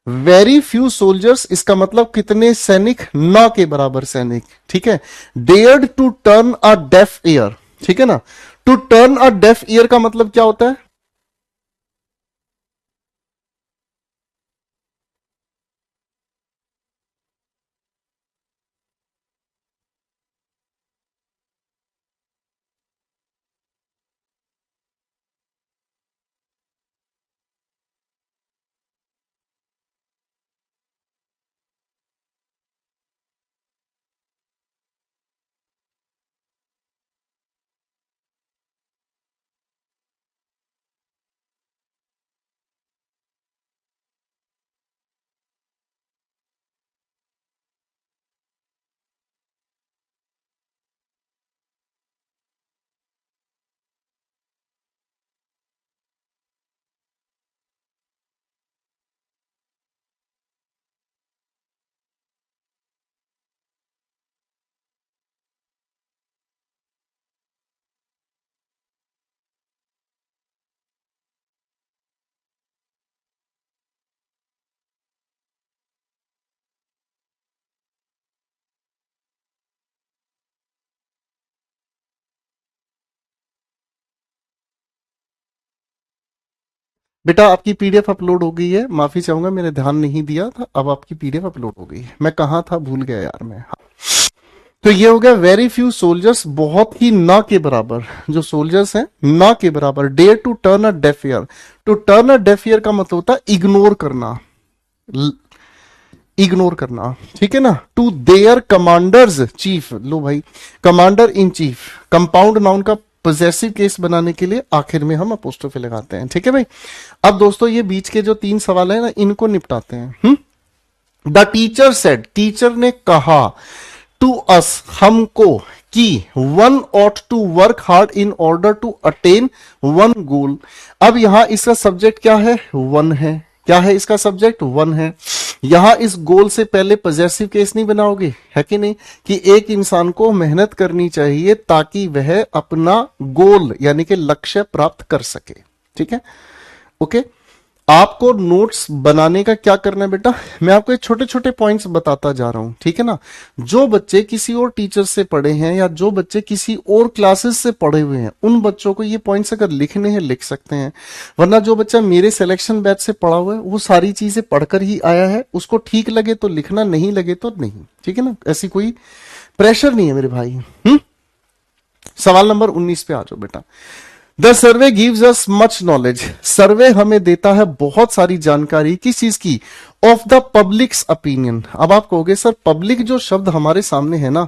वेरी फ्यू सोल्जर्स इसका मतलब कितने सैनिक, ना के बराबर सैनिक, ठीक है। Dared to turn a deaf ear, ठीक है ना। To turn a deaf ear का मतलब क्या होता है? बेटा आपकी पीडीएफ अपलोड हो गई है, माफी चाहूंगा मैंने ध्यान नहीं दिया था, अब आपकी पीडीएफ अपलोड हो गई है। मैं कहाँ था भूल गया यार मैं। तो ये हो गया वेरी फ्यू सोल्जर्स, बहुत ही ना के बराबर जो सोल्जर्स हैं, ना के बराबर। Dare to turn a deaf ear, to turn a deaf ear का मतलब होता है इग्नोर करना, इग्नोर करना, ठीक है ना। टू देयर कमांडर्स चीफ, लो भाई commander in chief, compound noun का पोजेसिव केस बनाने के लिए आखिर में हम अपोस्ट्रोफी लगाते हैं, ठीक है भाई। अब दोस्तों ये बीच के जो 3 सवाल है ना, इनको निपटाते हैं। द टीचर सेड, टीचर ने कहा, टू अस, हमको, कि one ought to work hard in order to attain one goal. अब यहां इसका सब्जेक्ट क्या है? वन है। क्या है इसका सब्जेक्ट? वन है। यहां इस गोल से पहले पॉजेसिव केस नहीं बनाओगे, है कि नहीं, कि एक इंसान को मेहनत करनी चाहिए ताकि वह अपना गोल यानी कि लक्ष्य प्राप्त कर सके, ठीक है। ओके, आपको नोट्स बनाने का क्या करना है बेटा, मैं आपको छोटे छोटे पॉइंट्स बताता जा रहा हूं, ठीक है ना। जो बच्चे किसी और टीचर से पढ़े हैं या जो बच्चे किसी और क्लासेस से पढ़े हुए हैं, उन बच्चों को ये पॉइंट्स अगर लिखने हैं लिख सकते हैं, वरना जो बच्चा मेरे सिलेक्शन बैच से पढ़ा हुआ है वो सारी चीजें पढ़कर ही आया है, उसको ठीक लगे तो लिखना, नहीं लगे तो नहीं, ठीक है ना। ऐसी कोई प्रेशर नहीं है मेरे भाई। सवाल नंबर 19 पे आ जाओ बेटा। The survey gives us much knowledge, survey हमें देता है बहुत सारी जानकारी, किस चीज की? Of the publics opinion. अब आप कहोगे सर पब्लिक जो शब्द हमारे सामने है ना,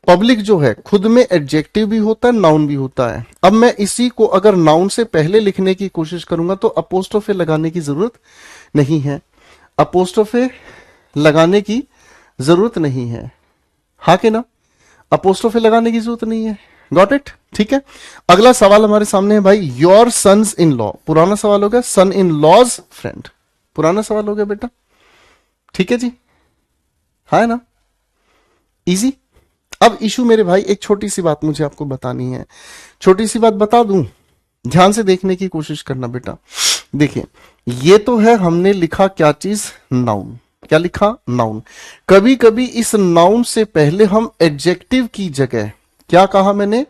पब्लिक जो है खुद में एडजेक्टिव भी होता है, नाउन भी होता है। अब मैं इसी को अगर नाउन से पहले लिखने की कोशिश करूंगा तो अपोस्ट्रोफे लगाने की जरूरत नहीं है, अपोस्ट्रोफे लगाने की जरूरत नहीं है, हाँ के ना, अपोस्ट्रोफे लगाने की जरूरत नहीं है। गॉट इट, ठीक है। अगला सवाल हमारे सामने है भाई, योर सन्स इन लॉ, पुराना सवाल हो गया, सन इन लॉज फ्रेंड, पुराना सवाल हो गया बेटा, ठीक है जी, है ना, इजी। अब इशू मेरे भाई, एक छोटी सी बात मुझे आपको बतानी है, छोटी सी बात बता दूं, ध्यान से देखने की कोशिश करना बेटा। देखिए ये तो है हमने लिखा क्या चीज, नाउन, क्या लिखा? नाउन। कभी कभी इस नाउन से पहले हम एडजेक्टिव की जगह, क्या कहा मैंने?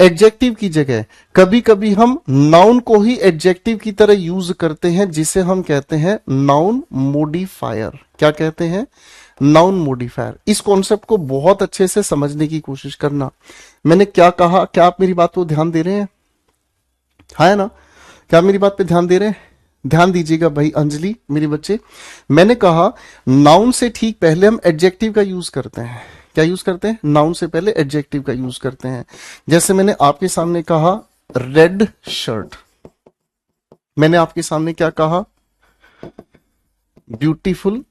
एडजेक्टिव की जगह कभी कभी हम नाउन को ही एडजेक्टिव की तरह यूज करते हैं, जिसे हम कहते हैं नाउन मोडिफायर। क्या कहते हैं? Noun modifier. इस कॉन्सेप्ट को बहुत अच्छे से समझने की कोशिश करना। मैंने क्या कहा, क्या आप मेरी बात को ध्यान दे रहे हैं? है ना, क्या मेरी बात पे ध्यान दे रहे हैं? ध्यान दीजिएगा भाई अंजलि, मेरे बच्चे, मैंने कहा नाउन से ठीक पहले हम एडजेक्टिव का यूज करते हैं। क्या यूज करते हैं? नाउन से पहले एडजेक्टिव का यूज करते हैं। जैसे मैंने आपके सामने कहा रेड शर्ट, मैंने आपके सामने क्या कहा? ब्यूटीफुल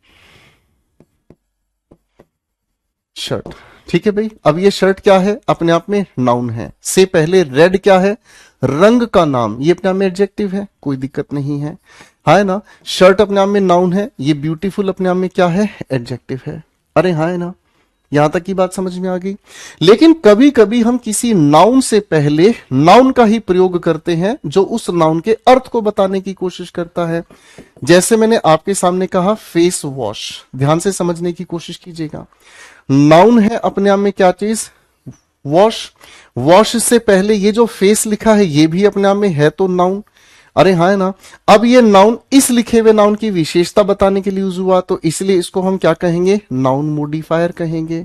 शर्ट, ठीक है भाई। अब ये शर्ट क्या है? अपने आप में नाउन है। से पहले रेड क्या है? रंग का नाम, ये अपने आप में एडजेक्टिव है, कोई दिक्कत नहीं है ना। शर्ट अपने आप में नाउन है, ये ब्यूटीफुल अपने आप में क्या है? एडजेक्टिव है। अरे हाँ है ना, यहां तक की बात समझ में आ गई। लेकिन कभी कभी हम किसी नाउन से पहले नाउन का ही प्रयोग करते हैं जो उस नाउन के अर्थ को बताने की कोशिश करता है। जैसे मैंने आपके सामने कहा फेस वॉश, ध्यान से समझने की कोशिश कीजिएगा। नाउन है अपने आप में क्या चीज, वॉश। वॉश से पहले ये जो फेस लिखा है ये भी अपने आप में है तो नाउन, अरे हाँ है ना। अब ये नाउन इस लिखे हुए नाउन की विशेषता बताने के लिए यूज हुआ, तो इसलिए इसको हम क्या कहेंगे, नाउन मॉडिफायर कहेंगे।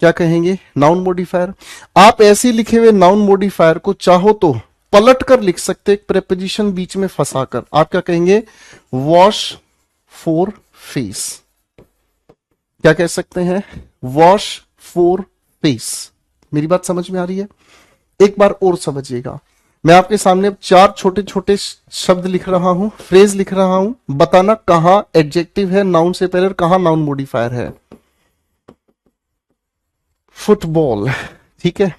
क्या कहेंगे, नाउन मॉडिफायर। आप ऐसे लिखे हुए नाउन मॉडिफायर को चाहो तो पलट कर लिख सकते, एक प्रेपोजिशन बीच में फंसाकर। आप क्या कहेंगे, वॉश फॉर फेस। क्या कह सकते हैं, वॉश फॉर फेस। मेरी बात समझ में आ रही है? एक बार और समझिएगा। मैं आपके सामने अब 4 छोटे छोटे शब्द लिख रहा हूं, फ्रेज लिख रहा हूं, बताना कहां एडजेक्टिव है नाउन से पहले और कहां नाउन मॉडिफायर है। फुटबॉल, ठीक है,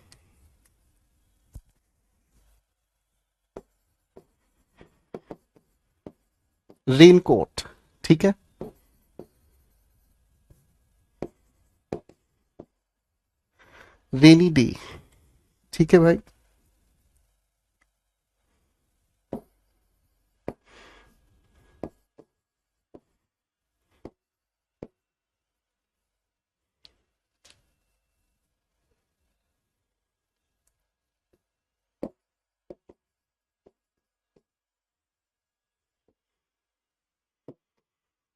रेनकोट, ठीक है, रेनी डे, ठीक है भाई।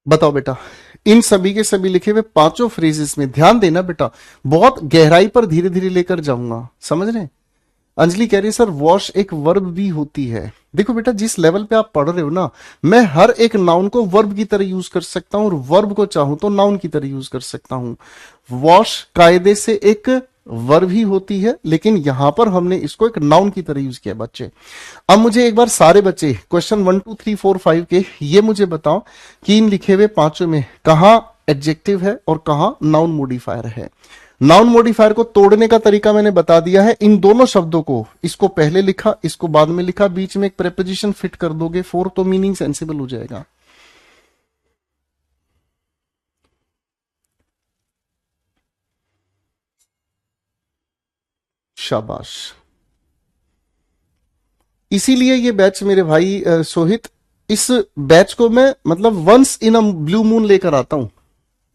बताओ बेटा, इन सभी के सभी लिखे हुए पांचों फ्रेजेस में ध्यान देना बेटा, बहुत गहराई पर धीरे धीरे लेकर जाऊंगा, समझ रहे हैं। अंजलि कह रही है सर वॉश एक वर्ब भी होती है। देखो बेटा, जिस लेवल पे आप पढ़ रहे हो ना, मैं हर एक नाउन को वर्ब की तरह यूज कर सकता हूं और वर्ब को चाहूं तो नाउन की तरह यूज कर सकता हूं। वॉश कायदे से एक वर्ब ही होती है, लेकिन यहां पर हमने इसको एक नाउन की तरह यूज किया बच्चे। अब मुझे एक बार सारे बच्चे क्वेश्चन 1 2 3 4 5 के ये मुझे बताओ कि इन लिखे हुए पांचों में कहां एडजेक्टिव है और कहां नाउन मॉडिफायर है। नाउन मॉडिफायर को तोड़ने का तरीका मैंने बता दिया है। इन दोनों शब्दों को, इसको पहले लिखा इसको बाद में लिखा, बीच में एक प्रेपोजिशन फिट कर दोगे फोर, तो मीनिंग सेंसिबल हो जाएगा। शाबाश। इसीलिए ये बैच मेरे भाई सोहित, इस बैच को मैं मतलब once in a blue moon लेकर आता हूं।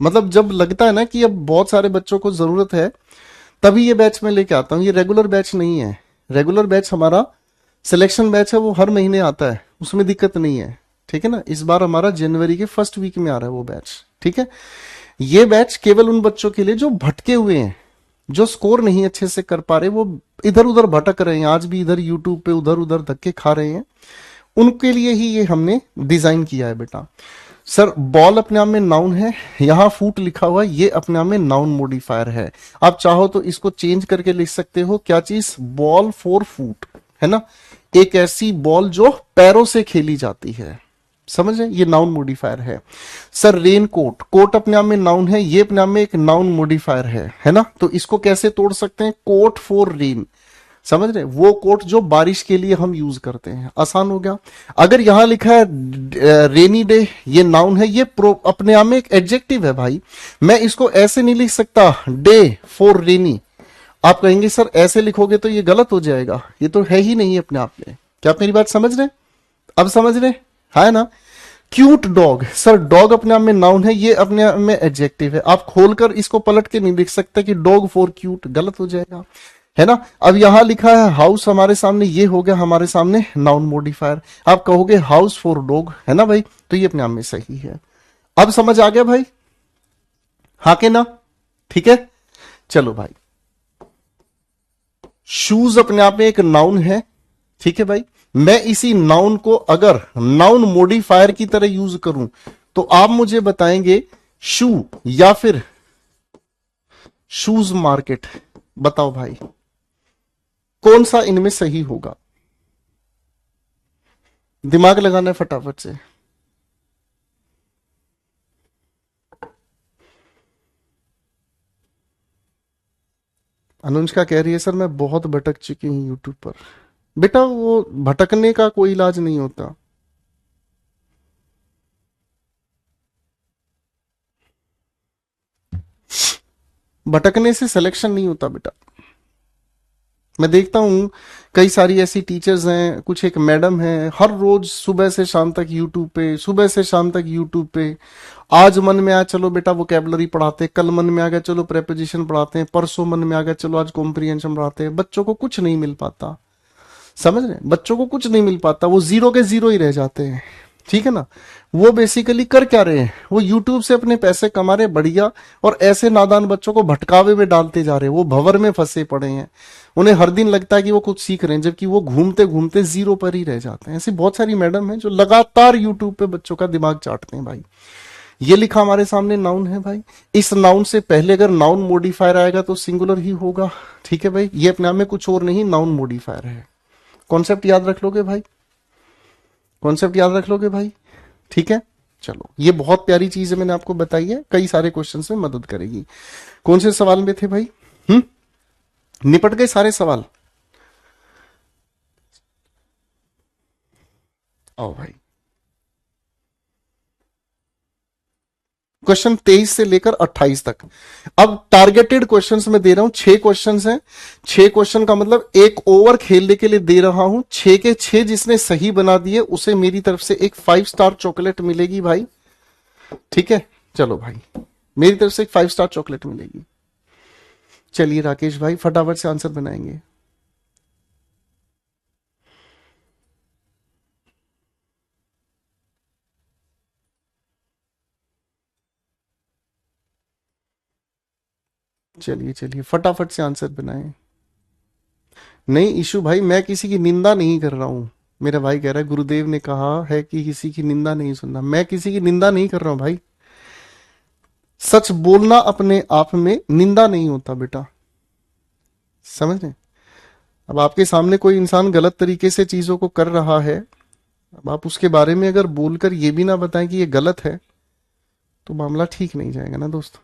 मतलब जब लगता है ना कि अब बहुत सारे बच्चों को जरूरत है, तभी ये बैच मैं लेके आता हूं। ये रेगुलर बैच नहीं है। रेगुलर बैच हमारा सिलेक्शन बैच है, वो हर महीने आता है, उसमें दिक्कत नहीं है, ठीक है ना। इस बार हमारा जनवरी के फर्स्ट वीक में आ रहा है वो बैच, ठीक है। ये बैच केवल उन बच्चों के लिए जो भटके हुए हैं, जो स्कोर नहीं अच्छे से कर पा रहे, वो इधर उधर भटक रहे हैं, आज भी इधर यूट्यूब पे उधर उधर धक्के खा रहे हैं, उनके लिए ही ये हमने डिजाइन किया है बेटा। सर बॉल अपने आप में नाउन है, यहां फूट लिखा हुआ है, ये अपने आप में नाउन मॉडिफायर है। आप चाहो तो इसको चेंज करके लिख सकते हो, क्या चीज, बॉल फॉर फूट, है ना। एक ऐसी बॉल जो पैरों से खेली जाती है, समझ रहे, ये नाउन मॉडिफायर है। सर रेन कोट, कोट अपने आप में नाउन है, ये अपने आप में एक नाउन मॉडिफायर है ना। तो इसको कैसे तोड़ सकते हैं, कोट फॉर रेन, समझ रहे, वो कोट जो बारिश के लिए हम यूज करते हैं, आसान हो गया। अगर यहां लिखा है रेनी डे, ये नाउन है, ये अपने आप में एक एडजेक्टिव है भाई। मैं इसको ऐसे नहीं लिख सकता, डे फॉर रेनी। आप कहेंगे सर ऐसे लिखोगे तो ये गलत हो जाएगा, ये तो है ही नहीं अपने आप में। क्या आप मेरी बात समझ रहे, अब समझ रहे, है ना। क्यूट डॉग, सर डॉग अपने आप में नाउन है, ये अपने आप में एडजेक्टिव है। आप खोलकर इसको पलट के नहीं लिख सकते कि डॉग फॉर क्यूट, गलत हो जाएगा, है ना। अब यहां लिखा है हाउस हमारे सामने, ये हो गया हमारे सामने नाउन मॉडिफायर। आप कहोगे हाउस फॉर डॉग, है ना भाई, तो ये अपने आप में सही है। अब समझ आ गया भाई, हाँ के ना, ठीक है। चलो भाई, शूज अपने आप में एक नाउन है, ठीक है भाई। मैं इसी नाउन को अगर नाउन मॉडिफायर की तरह यूज करूं, तो आप मुझे बताएंगे शू या फिर शूज मार्केट, बताओ भाई कौन सा इनमें सही होगा। दिमाग लगाना है फटाफट से। अनुष्का कह रही है सर मैं बहुत भटक चुकी हूं यूट्यूब पर। बेटा वो भटकने का कोई इलाज नहीं होता। भटकने से सिलेक्शन नहीं होता बेटा। मैं देखता हूं कई सारी ऐसी टीचर्स हैं, कुछ एक मैडम है, हर रोज सुबह से शाम तक यूट्यूब पे, सुबह से शाम तक यूट्यूब पे। आज मन में आया चलो बेटा वोकैबुलरी पढ़ाते, कल मन में आ गया चलो प्रेपोजिशन पढ़ाते हैं, परसों मन में आ गया चलो आज कॉम्प्रिहेंशन पढ़ाते हैं। बच्चों को कुछ नहीं मिल पाता, समझ रहे हैं? बच्चों को कुछ नहीं मिल पाता, वो जीरो के जीरो ही रह जाते हैं। ठीक है ना? वो बेसिकली कर क्या रहे हैं, वो यूट्यूब से अपने पैसे कमा रहे बढ़िया, और ऐसे नादान बच्चों को भटकावे में डालते जा रहे हैं। वो भंवर में फंसे पड़े हैं, उन्हें हर दिन लगता है कि वो कुछ सीख रहे हैं, जबकि वो घूमते घूमते जीरो पर ही रह जाते हैं। ऐसी बहुत सारी मैडम हैं जो लगातार यूट्यूब पे बच्चों का दिमाग चाटते हैं भाई। ये लिखा हमारे सामने नाउन है भाई, इस नाउन से पहले अगर नाउन मॉडिफायर आएगा तो सिंगुलर ही होगा। ठीक है भाई, ये अपने आप में कुछ और नहीं, नाउन मॉडिफायर है। कॉन्सेप्ट याद रख लोगे भाई, कॉन्सेप्ट याद रख लोगे भाई। ठीक है, चलो ये बहुत प्यारी चीज है, मैंने आपको बताई है, कई सारे क्वेश्चन में मदद करेगी। कौन से सवाल में थे भाई? निपट गए सारे सवाल? आओ भाई, क्वेश्चन 23 से लेकर 28 तक। अब टारगेटेड क्वेश्चंस में दे रहा हूं, 6 क्वेश्चंस हैं। 6 क्वेश्चन का मतलब एक ओवर खेलने के लिए दे रहा हूं। 6 के 6 जिसने सही बना दिए उसे मेरी तरफ से एक 5 स्टार चॉकलेट मिलेगी भाई। ठीक है, चलो भाई, मेरी तरफ से एक 5 स्टार चॉकलेट मिलेगी। चलिए राकेश भाई फटाफट से आंसर बनाएंगे। चलिए चलिए फटाफट से आंसर बनाएं। नहीं इशू भाई, मैं किसी की निंदा नहीं कर रहा हूं। मेरा भाई कह रहा है गुरुदेव ने कहा है कि किसी की निंदा नहीं सुनना। मैं किसी की निंदा नहीं कर रहा हूं भाई। सच बोलना अपने आप में निंदा नहीं होता बेटा, समझ रहे? अब आपके सामने कोई इंसान गलत तरीके से चीजों को कर रहा है, अब आप उसके बारे में अगर बोलकर ये भी ना बताएं कि ये गलत है, तो मामला ठीक नहीं जाएगा ना दोस्त।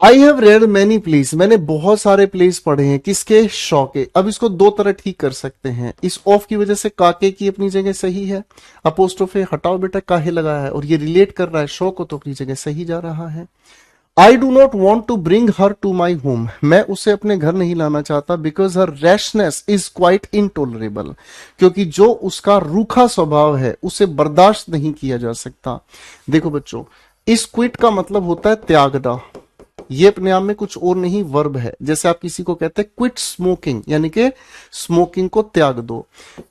I have read many place, मैंने बहुत सारे प्लेस पढ़े हैं। किसके? शॉ के। अब इसको दो तरह ठीक कर सकते हैं। इस ऑफ की वजह से काके की अपनी जगह सही है, अपोस्ट्रोफे हटाओ बेटा, काहे लगाया है, और ये रिलेट कर रहा है शॉ को, तो अपनी जगह सही जा रहा है। I do not want to bring her to my home, मैं उसे अपने घर नहीं लाना चाहता, because her rashness is quite intolerable, क्योंकि जो उसका रूखा स्वभाव है उसे बर्दाश्त नहीं किया जा सकता। देखो बच्चों, इस क्विट का मतलब होता है त्यागना। ये अपने आप में कुछ और नहीं, वर्ब है। जैसे आप किसी को कहते हैं क्विट स्मोकिंग, यानी कि स्मोकिंग को त्याग दो।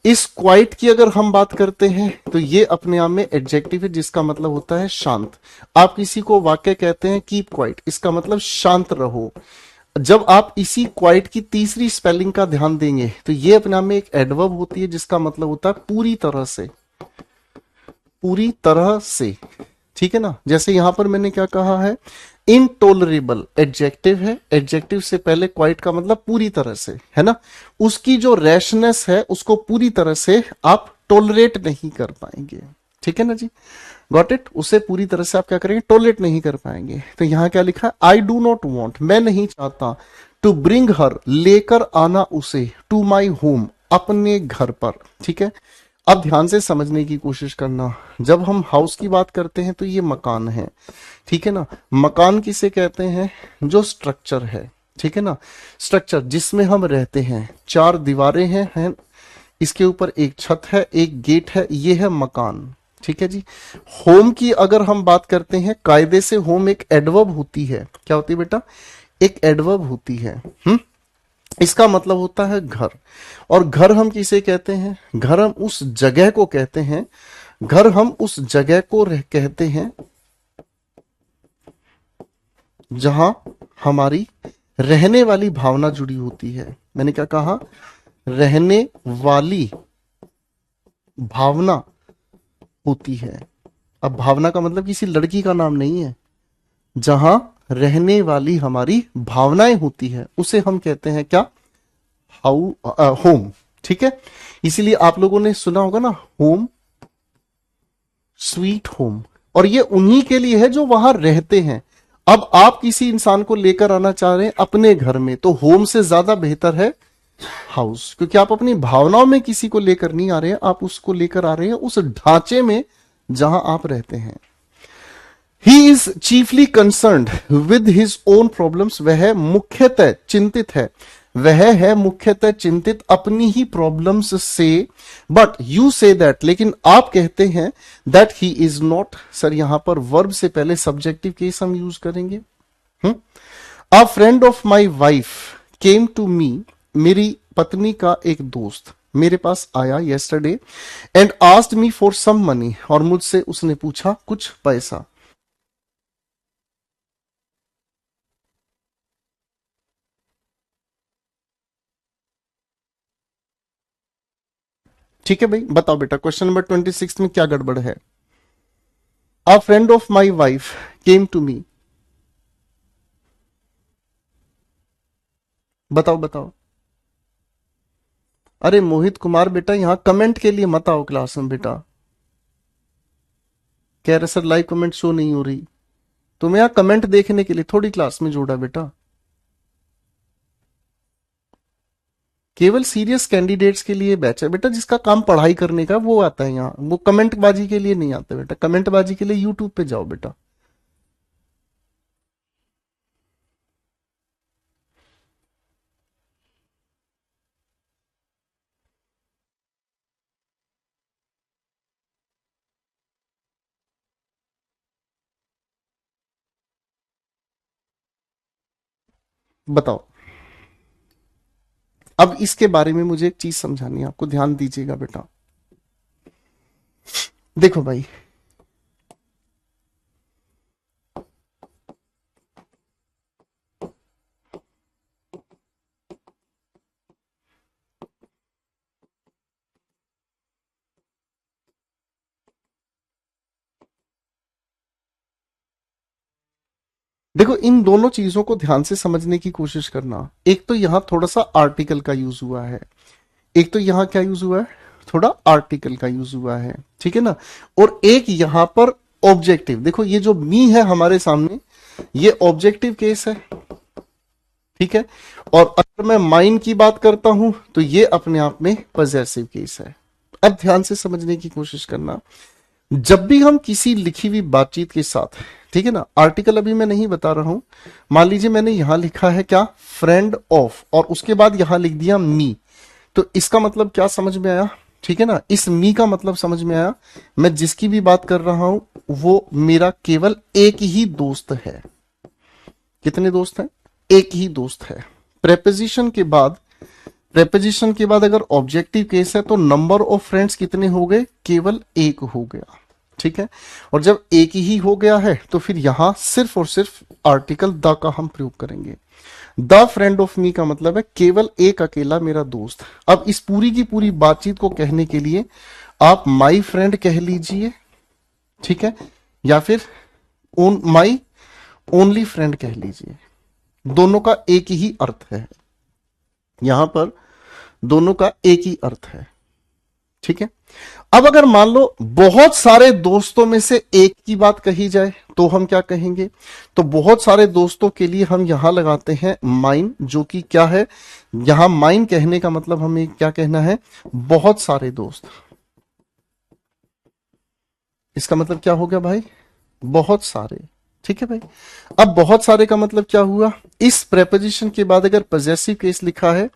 इस क्वाइट की अगर हम बात करते हैं तो ये अपने आप में एडजेक्टिव है, जिसका मतलब होता है शांत। आप किसी को वाक्य कहते हैं कीप क्वाइट, इसका मतलब शांत रहो। जब आप इसी क्वाइट की तीसरी स्पेलिंग का ध्यान देंगे तो ये अपने आप में एक एडवर्ब होती है, जिसका मतलब होता है पूरी तरह से, पूरी तरह से। ठीक है ना? जैसे यहां पर मैंने क्या कहा है, इनटॉलरेबल एडजेक्टिव है, एडजेक्टिव से पहले क्वाइट का मतलब पूरी तरह से, है ना? उसकी जो रैशनेस है उसको पूरी तरह से आप टॉलरेट नहीं कर पाएंगे। ठीक है ना जी? Got it? उसे पूरी तरह से आप क्या करेंगे? टॉलरेट नहीं कर पाएंगे। तो यहां क्या लिखा है? आई डू नॉट वॉन्ट, मैं नहीं चाहता, टू ब्रिंग हर, लेकर आना उसे, टू माई होम, अपने घर पर। ठीक है, अब ध्यान से समझने की कोशिश करना। जब हम हाउस की बात करते हैं तो ये मकान है, ठीक है ना? मकान किसे कहते हैं? जो स्ट्रक्चर है। ठीक है ना। स्ट्रक्चर जिसमें हम रहते हैं, चार दीवारें हैं, इसके ऊपर एक छत है, एक गेट है, ये है मकान। ठीक है जी। होम की अगर हम बात करते हैं, कायदे से होम एक एडवर्ब होती है। क्या होती है बेटा? एक एडवर्ब होती है। इसका मतलब होता है घर। और घर हम किसे कहते हैं? घर हम उस जगह को कहते हैं, घर हम उस जगह को कहते हैं जहां हमारी रहने वाली भावना जुड़ी होती है। मैंने क्या कहा? रहने वाली भावना होती है। अब भावना का मतलब किसी लड़की का नाम नहीं है। जहां रहने वाली हमारी भावनाएं होती है उसे हम कहते हैं क्या? होम। ठीक है। इसीलिए आप लोगों ने सुना होगा ना, होम स्वीट होम। और ये उन्हीं के लिए है जो वहां रहते हैं। अब आप किसी इंसान को लेकर आना चाह रहे हैं अपने घर में, तो होम से ज्यादा बेहतर है हाउस, क्योंकि आप अपनी भावनाओं में किसी को लेकर नहीं आ रहे हैं, आप उसको लेकर आ रहे हैं उस ढांचे में जहां आप रहते हैं। ही is chiefly concerned with his own problems, वह मुख्यतः चिंतित है, वह है मुख्यतः चिंतित अपनी ही प्रॉब्लम्स से। बट यू से दैट, लेकिन आप कहते हैं that he is not. Sir यहां पर वर्ब से पहले सब्जेक्टिव केस हम यूज करेंगे। A friend of my wife came to me, मेरी पत्नी का एक दोस्त मेरे पास आया yesterday and asked me for some money, और मुझसे उसने पूछा कुछ पैसा। ठीक है भाई, बताओ बेटा क्वेश्चन नंबर 26 में क्या गड़बड़ है? A friend of my wife came to me, बताओ बताओ। अरे मोहित कुमार बेटा, यहां कमेंट के लिए मत आओ क्लास में बेटा। कह रहे सर लाइव कमेंट शो नहीं हो रही। तुम्हें यहां कमेंट देखने के लिए थोड़ी क्लास में जोड़ा बेटा। केवल सीरियस कैंडिडेट्स के लिए बैच है बेटा, जिसका काम पढ़ाई करने का वो आता है यहाँ, वो कमेंट बाजी के लिए नहीं आता बेटा। कमेंट बाजी के लिए यूट्यूब पे जाओ बेटा। बताओ। अब इसके बारे में मुझे एक चीज समझानी है आपको, ध्यान दीजिएगा बेटा। देखो भाई, देखो इन दोनों चीजों को ध्यान से समझने की कोशिश करना। एक तो यहां थोड़ा सा आर्टिकल का यूज हुआ है, एक तो यहां क्या यूज हुआ है, थोड़ा आर्टिकल का यूज हुआ है। ठीक है ना। और एक यहां पर ऑब्जेक्टिव, देखो ये जो मी है हमारे सामने, ये ऑब्जेक्टिव केस है। ठीक है। और अगर मैं माइन की बात करता हूं तो ये अपने आप में पॉजेसिव केस है। अब ध्यान से समझने की कोशिश करना। जब भी हम किसी लिखी हुई बातचीत के साथ, ठीक है ना, आर्टिकल अभी मैं नहीं बता रहा हूं, मान लीजिए मैंने यहां लिखा है क्या, फ्रेंड ऑफ, और उसके बाद यहां लिख दिया मी, तो इसका मतलब क्या समझ में आया? ठीक है ना। इस मी का मतलब समझ में आया, मैं जिसकी भी बात कर रहा हूं वो मेरा केवल एक ही दोस्त है। कितने दोस्त हैं? एक ही दोस्त है। प्रेपोजिशन के बाद, प्रेपोजिशन के बाद अगर ऑब्जेक्टिव केस है तो नंबर ऑफ फ्रेंड्स कितने हो गए? केवल एक हो गया। ठीक है। और जब एक ही हो गया है तो फिर यहां सिर्फ और सिर्फ आर्टिकल द का हम प्रयोग करेंगे। द फ्रेंड ऑफ मी का मतलब है केवल एक अकेला मेरा दोस्त। अब इस पूरी की पूरी बातचीत को कहने के लिए आप माई फ्रेंड कह लीजिए, ठीक है, या फिर ओन माई ओनली फ्रेंड कह लीजिए। दोनों का एक ही अर्थ है, यहां पर दोनों का एक ही अर्थ है। ठीक है। अब अगर मान लो बहुत सारे दोस्तों में से एक की बात कही जाए तो हम क्या कहेंगे? तो बहुत सारे दोस्तों के लिए हम यहां लगाते हैं माइन, जो कि क्या है, यहां माइन कहने का मतलब हमें क्या कहना है? बहुत सारे दोस्त। इसका मतलब क्या हो गया भाई? बहुत सारे। ठीक है भाई। अब बहुत सारे का मतलब क्या हुआ, इस प्रेपोजिशन के बाद अगर पॉजेसिव केस लिखा है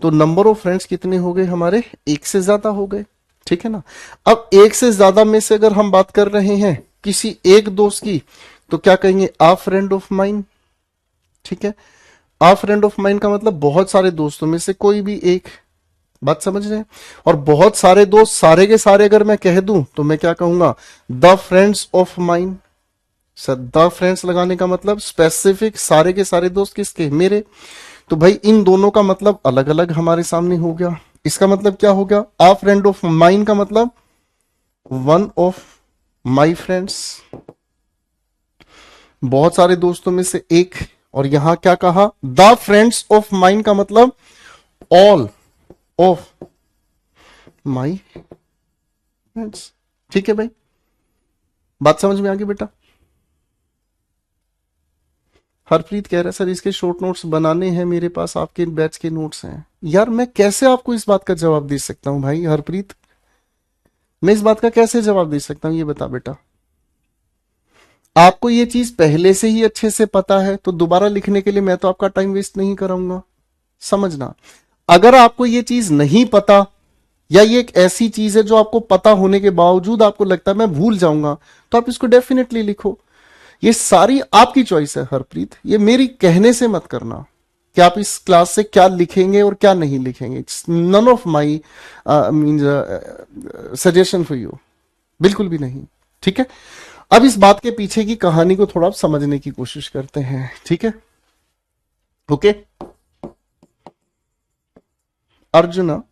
तो नंबर ऑफ फ्रेंड्स कितने हो गए हमारे, एक से ज्यादा हो गए, ठीक है ना। अब एक से ज्यादा में से अगर हम बात कर रहे हैं किसी एक दोस्त की, तो क्या कहेंगे, आ फ्रेंड ऑफ माइन, ठीक है। आ फ्रेंड ऑफ माइन का मतलब बहुत सारे दोस्तों में से कोई भी एक, बात समझ रहे हैं। और बहुत सारे दोस्त सारे के सारे अगर मैं कह दूं तो मैं क्या कहूंगा, the friends of mine. Sir the friends लगाने का मतलब स्पेसिफिक, सारे के सारे दोस्त किसके, मेरे। तो भाई इन दोनों का मतलब अलग अलग हमारे सामने हो गया। इसका मतलब क्या हो गया, आ फ्रेंड ऑफ माइन का मतलब वन ऑफ माई फ्रेंड्स, बहुत सारे दोस्तों में से एक। और यहां क्या कहा, द फ्रेंड्स ऑफ माइन का मतलब ऑल ऑफ माई फ्रेंड्स, ठीक है भाई। बात समझ में आ गई बेटा। हरप्रीत कह रहा है सर इसके शॉर्ट नोट्स बनाने हैं मेरे पास, आपके बैच के नोट्स हैं। यार मैं कैसे आपको इस बात का जवाब दे सकता हूं भाई हरप्रीत, मैं इस बात का कैसे जवाब दे सकता हूं, ये बता बेटा। आपको ये चीज पहले से ही अच्छे से पता है तो दोबारा लिखने के लिए मैं तो आपका टाइम वेस्ट नहीं कराऊंगा, समझना। अगर आपको ये चीज नहीं पता, या ये एक ऐसी चीज है जो आपको पता होने के बावजूद आपको लगता है मैं भूल जाऊंगा, तो आप इसको डेफिनेटली लिखो। ये सारी आपकी चॉइस है हरप्रीत, ये मेरी कहने से मत करना कि आप इस क्लास से क्या लिखेंगे और क्या नहीं लिखेंगे। It's none of my means suggestion for you, बिल्कुल भी नहीं, ठीक है। अब इस बात के पीछे की कहानी को थोड़ा समझने की कोशिश करते हैं, ठीक है। ओके, अर्जुना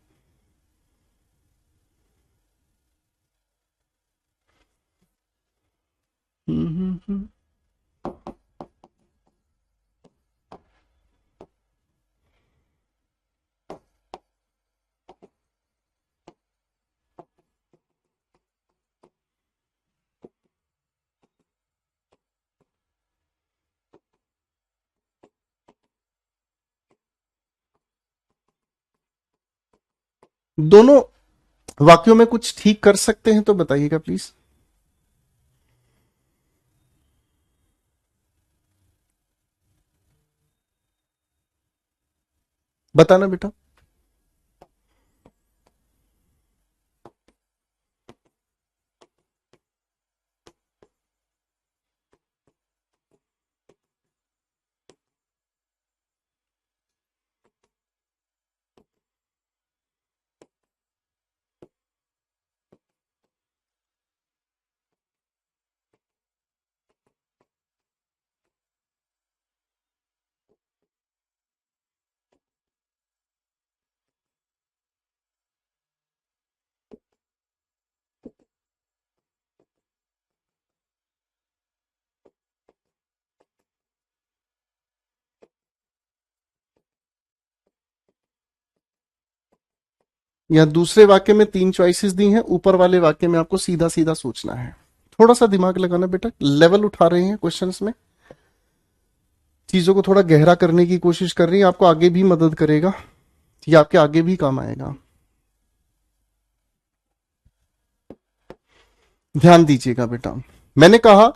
दोनों वाक्यों में कुछ ठीक कर सकते हैं तो बताइएगा प्लीज। बताना बेटा। या दूसरे वाक्य में 3 चॉइसेस दी हैं, ऊपर वाले वाक्य में आपको सीधा सीधा सोचना है। थोड़ा सा दिमाग लगाना बेटा, लेवल उठा रहे हैं क्वेश्चंस में, चीजों को थोड़ा गहरा करने की कोशिश कर रही है, आपको आगे भी मदद करेगा, ये आपके आगे भी काम आएगा। ध्यान दीजिएगा बेटा, मैंने कहा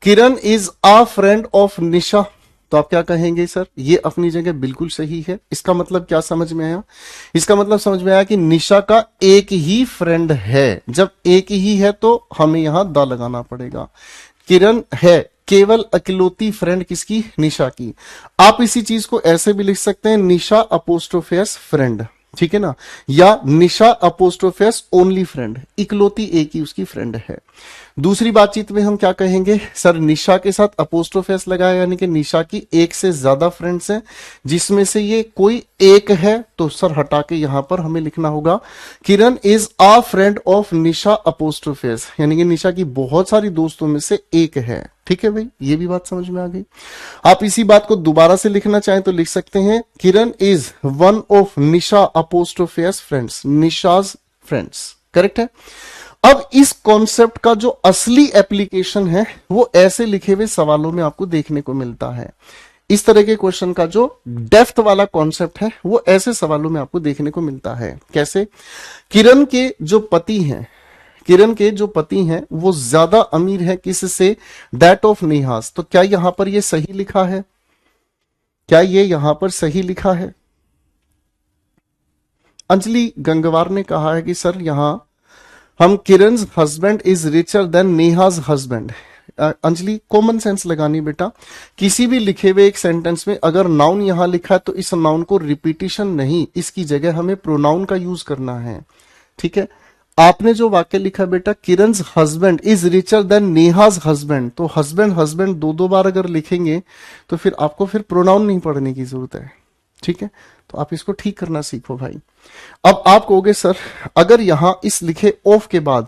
किरण इज अ फ्रेंड ऑफ निशा, तो आप क्या कहेंगे, सर ये अपनी जगह बिल्कुल सही है। इसका मतलब क्या समझ में आया, इसका मतलब समझ में आया कि निशा का एक ही फ्रेंड है। जब एक ही है तो हमें यहां द लगाना पड़ेगा। किरण है केवल अकेलौती फ्रेंड किसकी, निशा की। आप इसी चीज को ऐसे भी लिख सकते हैं, निशा अपोस्ट्रोफेस फ्रेंड, ठीक है ना, या निशा अपोस्ट्रोफेस ओनली फ्रेंड, इकलौती एक ही उसकी फ्रेंड है। दूसरी बातचीत में हम क्या कहेंगे, सर निशा के साथ अपोस्ट्रोफेस लगाया, यानी कि निशा की एक से ज्यादा फ्रेंड्स हैं जिसमें से ये कोई एक है, तो सर हटा के यहां पर हमें लिखना होगा किरण is a friend of Nisha अपोस्ट्रोफेस, यानी कि निशा की बहुत सारी दोस्तों में से एक है। ठीक है भाई, ये भी बात समझ में आ गई। आप इसी बात को दोबारा से लिखना चाहें तो लिख सकते हैं Kiran is one of Nisha apostrophe s friends, Nisha's friends, correct है। अब इस कॉन्सेप्ट का जो असली एप्लीकेशन है वो ऐसे लिखे हुए सवालों में आपको देखने को मिलता है। इस तरह के क्वेश्चन का जो डेप्थ वाला कॉन्सेप्ट है वो ऐसे सवालों में आपको देखने को मिलता है। कैसे, किरण के जो पति हैं, किरण के जो पति हैं वो ज्यादा अमीर है किससे, दैट ऑफ नेहास। तो क्या यहां पर ये सही लिखा है, क्या ये यहां पर सही लिखा है? अंजलि गंगवार ने कहा है कि सर यहां हम Kiran husband is richer than Neha's husband. Anjali common sense लगानी बेटा, किसी भी लिखे हुए एक सेंटेंस में अगर नाउन यहां लिखा है तो इस नाउन को रिपीटिशन नहीं, इसकी जगह हमें प्रोनाउन का यूज करना है। ठीक है, आपने जो वाक्य लिखा बेटा Kiran husband is richer than Neha's husband, तो हस्बैंड हस्बैंड दो दो बार अगर लिखेंगे तो फिर आपको फिर प्रोनाउन नहीं पढ़ने की जरूरत है। ठीक है, तो आप इसको ठीक करना सीखो भाई। अब आप कहोगे सर अगर यहां इस लिखे ऑफ के बाद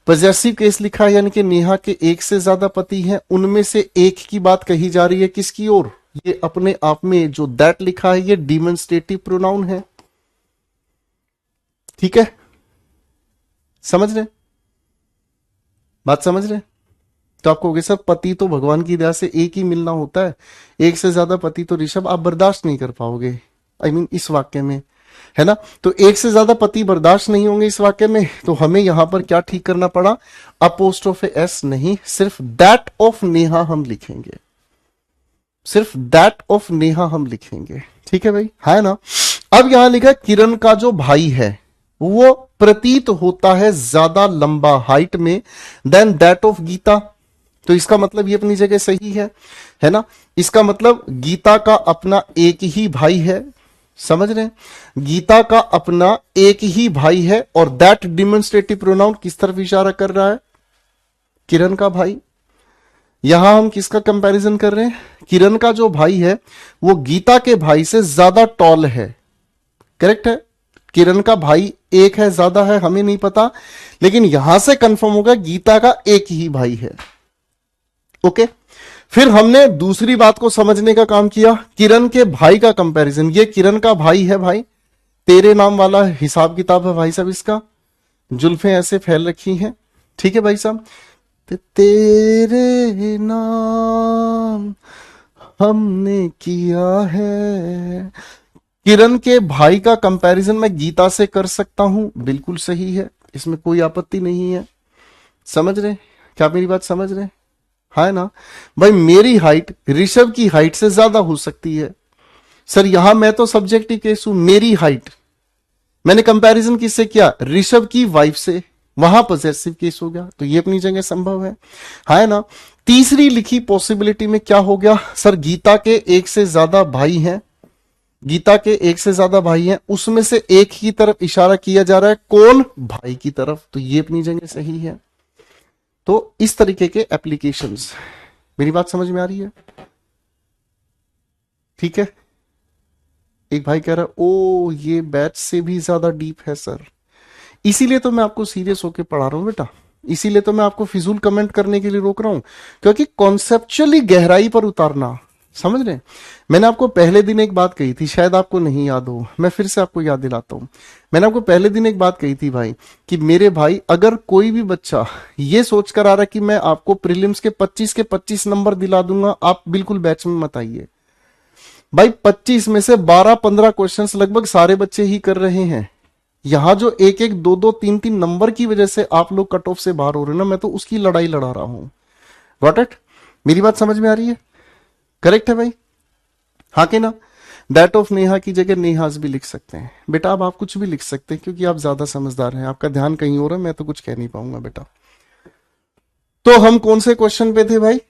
पॉजेसिव केस लिखा है, यानी कि नेहा के एक से ज्यादा पति हैं, उनमें से एक की बात कही जा रही है किसकी ओर, ये अपने आप में जो दैट लिखा है ये डिमॉन्स्ट्रेटिव प्रोनाउन है। ठीक है, समझ रहे, बात समझ रहे? तो आपको कहोगे सर पति तो भगवान की दया से एक ही मिलना होता है, एक से ज्यादा पति तो ऋषभ आप बर्दाश्त नहीं कर पाओगे। I mean, इस वाक्य में है ना, तो एक से ज्यादा पति बर्दाश्त नहीं होंगे इस वाक्य में, तो हमें यहां पर क्या ठीक करना पड़ा, अपोस्ट्रोफे एस नहीं, सिर्फ दैट ऑफ नेहा हम लिखेंगे, सिर्फ दैट ऑफ नेहा हम लिखेंगे। ठीक है भाई, है ना। अब यहां लिखा किरण का जो भाई है वो प्रतीत होता है ज्यादा लंबा हाइट में देन दैट ऑफ गीता, तो इसका मतलब ये अपनी जगह सही है ना। इसका मतलब गीता का अपना एक ही भाई है, समझ रहे हैं, गीता का अपना एक ही भाई है, और दैट डिमॉन्स्ट्रेटिव प्रोनाउन किस तरफ इशारा कर रहा है, किरण का भाई। यहां हम किसका कंपैरिजन कर रहे हैं, किरण का जो भाई है वो गीता के भाई से ज्यादा टॉल है, करेक्ट है। किरण का भाई एक है ज्यादा है हमें नहीं पता, लेकिन यहां से कंफर्म होगा गीता का एक ही भाई है। ओके, फिर हमने दूसरी बात को समझने का काम किया, किरण के भाई का कंपैरिजन। ये किरण का भाई है भाई, तेरे नाम वाला हिसाब किताब है भाई साहब, इसका जुल्फें ऐसे फैल रखी हैं। ठीक है भाई साहब, तेरे नाम हमने किया है। किरण के भाई का कंपैरिजन मैं गीता से कर सकता हूं, बिल्कुल सही है, इसमें कोई आपत्ति नहीं है। समझ रहे, क्या मेरी बात समझ रहे, है ना भाई। मेरी हाइट ऋषभ की हाइट से ज्यादा हो सकती है सर, यहां मैं तो सब्जेक्टिव केस हूं, मेरी हाइट, मैंने कंपैरिजन किससे किया, ऋषभ की वाइफ से, वहां पॉजेसिव केस हो गया, तो ये अपनी जगह संभव है ना। तीसरी लिखी पॉसिबिलिटी में क्या हो गया सर, गीता के एक से ज्यादा भाई हैं, गीता के एक से ज्यादा भाई हैं, उसमें से एक की तरफ इशारा किया जा रहा है, कौन, भाई की तरफ, तो ये अपनी जगह सही है। तो इस तरीके के एप्लीकेशंस, मेरी बात समझ में आ रही है? ठीक है, एक भाई कह रहा है ओ ये बैच से भी ज्यादा डीप है सर, इसीलिए तो मैं आपको सीरियस होकर पढ़ा रहा हूं बेटा, इसीलिए तो मैं आपको फिजूल कमेंट करने के लिए रोक रहा हूं, क्योंकि कॉन्सेप्चुअली गहराई पर उतारना, समझ रहे हैं। मैंने आपको पहले दिन एक बात कही थी, शायद आपको नहीं याद हो, मैं फिर से आपको याद दिलाता हूं। मैंने आपको पहले दिन एक बात कही थी भाई, कि मेरे भाई अगर कोई भी बच्चा ये सोचकर आ रहा है कि मैं आपको प्रीलिम्स के 25 नंबर दिला दूंगा, आप बिल्कुल बैच में मत आइए भाई। 25 में से 12-15 क्वेश्चंस लगभग सारे बच्चे ही कर रहे हैं। यहां जो एक एक दो दो तीन तीन नंबर की वजह से आप लोग कट ऑफ से बाहर हो रहे हैं ना, मैं तो उसकी लड़ाई लड़ा रहा हूं। Got it? मेरी बात समझ में आ रही है? करेक्ट है भाई, हाँ के ना। दैट ऑफ नेहा की जगह नेहाज भी लिख सकते हैं बेटा, अब आप कुछ भी लिख सकते हैं, क्योंकि आप ज्यादा समझदार हैं, आपका ध्यान कहीं और है, मैं तो कुछ कह नहीं पाऊंगा बेटा। तो हम कौन से क्वेश्चन पे थे भाई,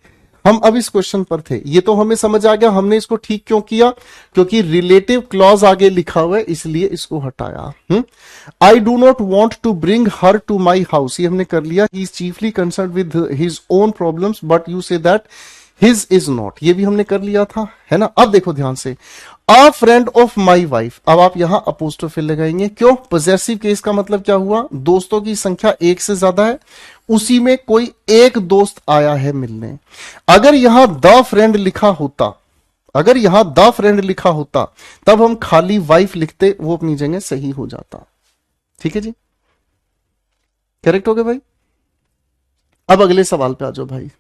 हम अब इस क्वेश्चन पर थे। ये तो हमें समझ आ गया हमने इसको ठीक क्यों किया, क्योंकि रिलेटिव क्लॉज आगे लिखा हुआ है, इसलिए इसको हटाया। I do not want to bring her to my house, ये हमने कर लिया। He is chiefly concern with his own problems but you say that his is not, ये भी हमने कर लिया था, है ना। अब देखो ध्यान से, अ फ्रेंड ऑफ माई वाइफ, अब आप यहां अपोस्ट्रोफी लगाएंगे, क्यों, पॉजेसिव केस का मतलब क्या हुआ, दोस्तों की संख्या एक से ज्यादा है, उसी में कोई एक दोस्त आया है मिलने। अगर यहां द फ्रेंड लिखा होता, अगर यहां द फ्रेंड लिखा होता तब हम खाली वाइफ लिखते, वो अपनी जगह सही हो जाता। ठीक है जी, करेक्ट हो गया भाई। अब अगले सवाल पे आ जाओ भाई।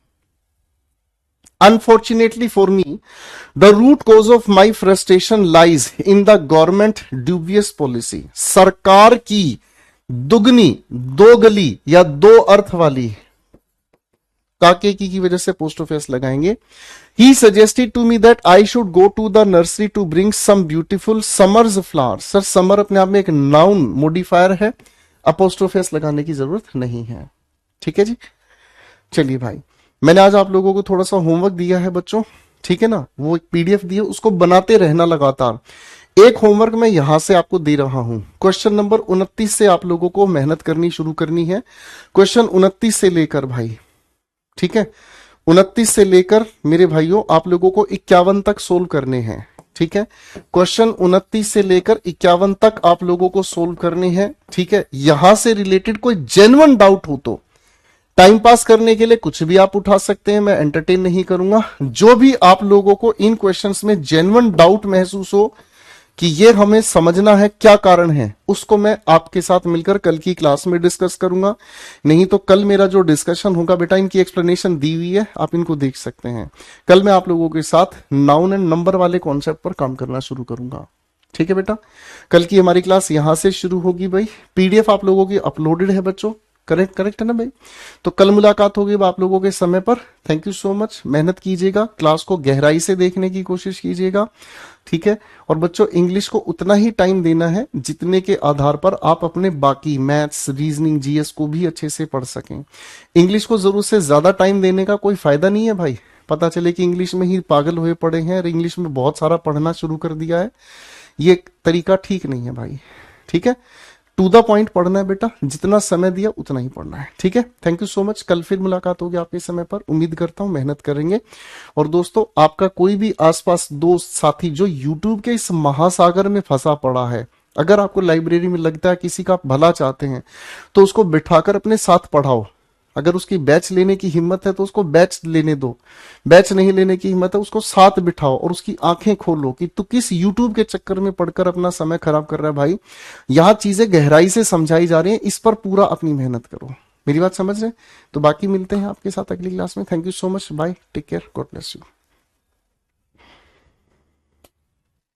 Unfortunately for me, the root cause of my frustration lies in the government dubious policy. सरकार की दुगनी, दो गली या दो अर्थ वाली, काके की वजह से पोस्ट ऑफ एस लगाएंगे। He suggested to me that I should go to the nursery to bring some beautiful summers flowers. Sir summer अपने आप में एक नाउन मोडिफायर है, अपोस्ट्रोफेस लगाने की जरूरत नहीं है। ठीक है जी, चलिए भाई, मैंने आज आप लोगों को थोड़ा सा होमवर्क दिया है बच्चों, ठीक है ना, वो एक पीडीएफ दी है, उसको बनाते रहना लगातार। एक होमवर्क मैं यहां से आपको दे रहा हूं, क्वेश्चन नंबर 29 से आप लोगों को मेहनत करनी शुरू करनी है। क्वेश्चन 29 से लेकर भाई, ठीक है, 29 से लेकर मेरे भाइयों आप लोगों को 51 तक सोल्व करने हैं। ठीक है, क्वेश्चन 29 से लेकर 51 तक आप लोगों को सोल्व करने हैं। ठीक है, यहां से रिलेटेड कोई जेन्युइन डाउट हो तो टाइम पास करने के लिए कुछ भी आप उठा सकते हैं, मैं एंटरटेन नहीं करूंगा। जो भी आप लोगों को इन क्वेश्चंस में जेन्युइन डाउट महसूस हो कि ये हमें समझना है क्या कारण है, उसको मैं आपके साथ मिलकर कल की क्लास में डिस्कस करूंगा। नहीं तो कल मेरा जो डिस्कशन होगा बेटा, इनकी एक्सप्लेनेशन दी हुई है, आप इनको देख सकते हैं। कल मैं आप लोगों के साथ नाउन एंड नंबर वाले कॉन्सेप्ट पर काम करना शुरू करूंगा। ठीक है बेटा, कल की हमारी क्लास यहां से शुरू होगी भाई। पीडीएफ आप लोगों की अपलोडेड है बच्चों, करेक्ट है ना भाई। तो कल मुलाकात होगी आप लोगों के समय पर। थैंक यू सो मच, मेहनत कीजिएगा, क्लास को गहराई से देखने की कोशिश कीजिएगा। ठीक है, और बच्चों इंग्लिश को उतना ही टाइम देना है जितने के आधार पर आप अपने बाकी मैथ्स, रीजनिंग, जीएस को भी अच्छे से पढ़ सकें। इंग्लिश को जरूरत से ज्यादा टाइम देने का कोई फायदा नहीं है भाई। पता चले कि इंग्लिश में ही पागल हुए पड़े हैं और इंग्लिश में बहुत सारा पढ़ना शुरू कर दिया है, ये तरीका ठीक नहीं है भाई। ठीक है, टू द पॉइंट पढ़ना है बेटा, जितना समय दिया उतना ही पढ़ना है। ठीक है, थैंक यू सो मच, कल फिर मुलाकात होगी आपके समय पर। उम्मीद करता हूं मेहनत करेंगे। और दोस्तों, आपका कोई भी आसपास दोस्त साथी जो यूट्यूब के इस महासागर में फंसा पड़ा है, अगर आपको लाइब्रेरी में लगता है किसी का आप भला चाहते हैं, तो उसको बिठाकर अपने साथ पढ़ाओ। अगर उसकी बैच लेने की हिम्मत है तो उसको बैच लेने दो, बैच नहीं लेने की हिम्मत है उसको साथ बिठाओ और उसकी आंखें खोलो कि तू किस यूट्यूब के चक्कर में पढ़कर अपना समय खराब कर रहा है भाई। यहां चीजें गहराई से समझाई जा रही हैं, इस पर पूरा अपनी मेहनत करो। मेरी बात समझ रहे हैं? तो बाकी मिलते हैं आपके साथ अगली क्लास में। Thank you so much, bye, take care, God bless you.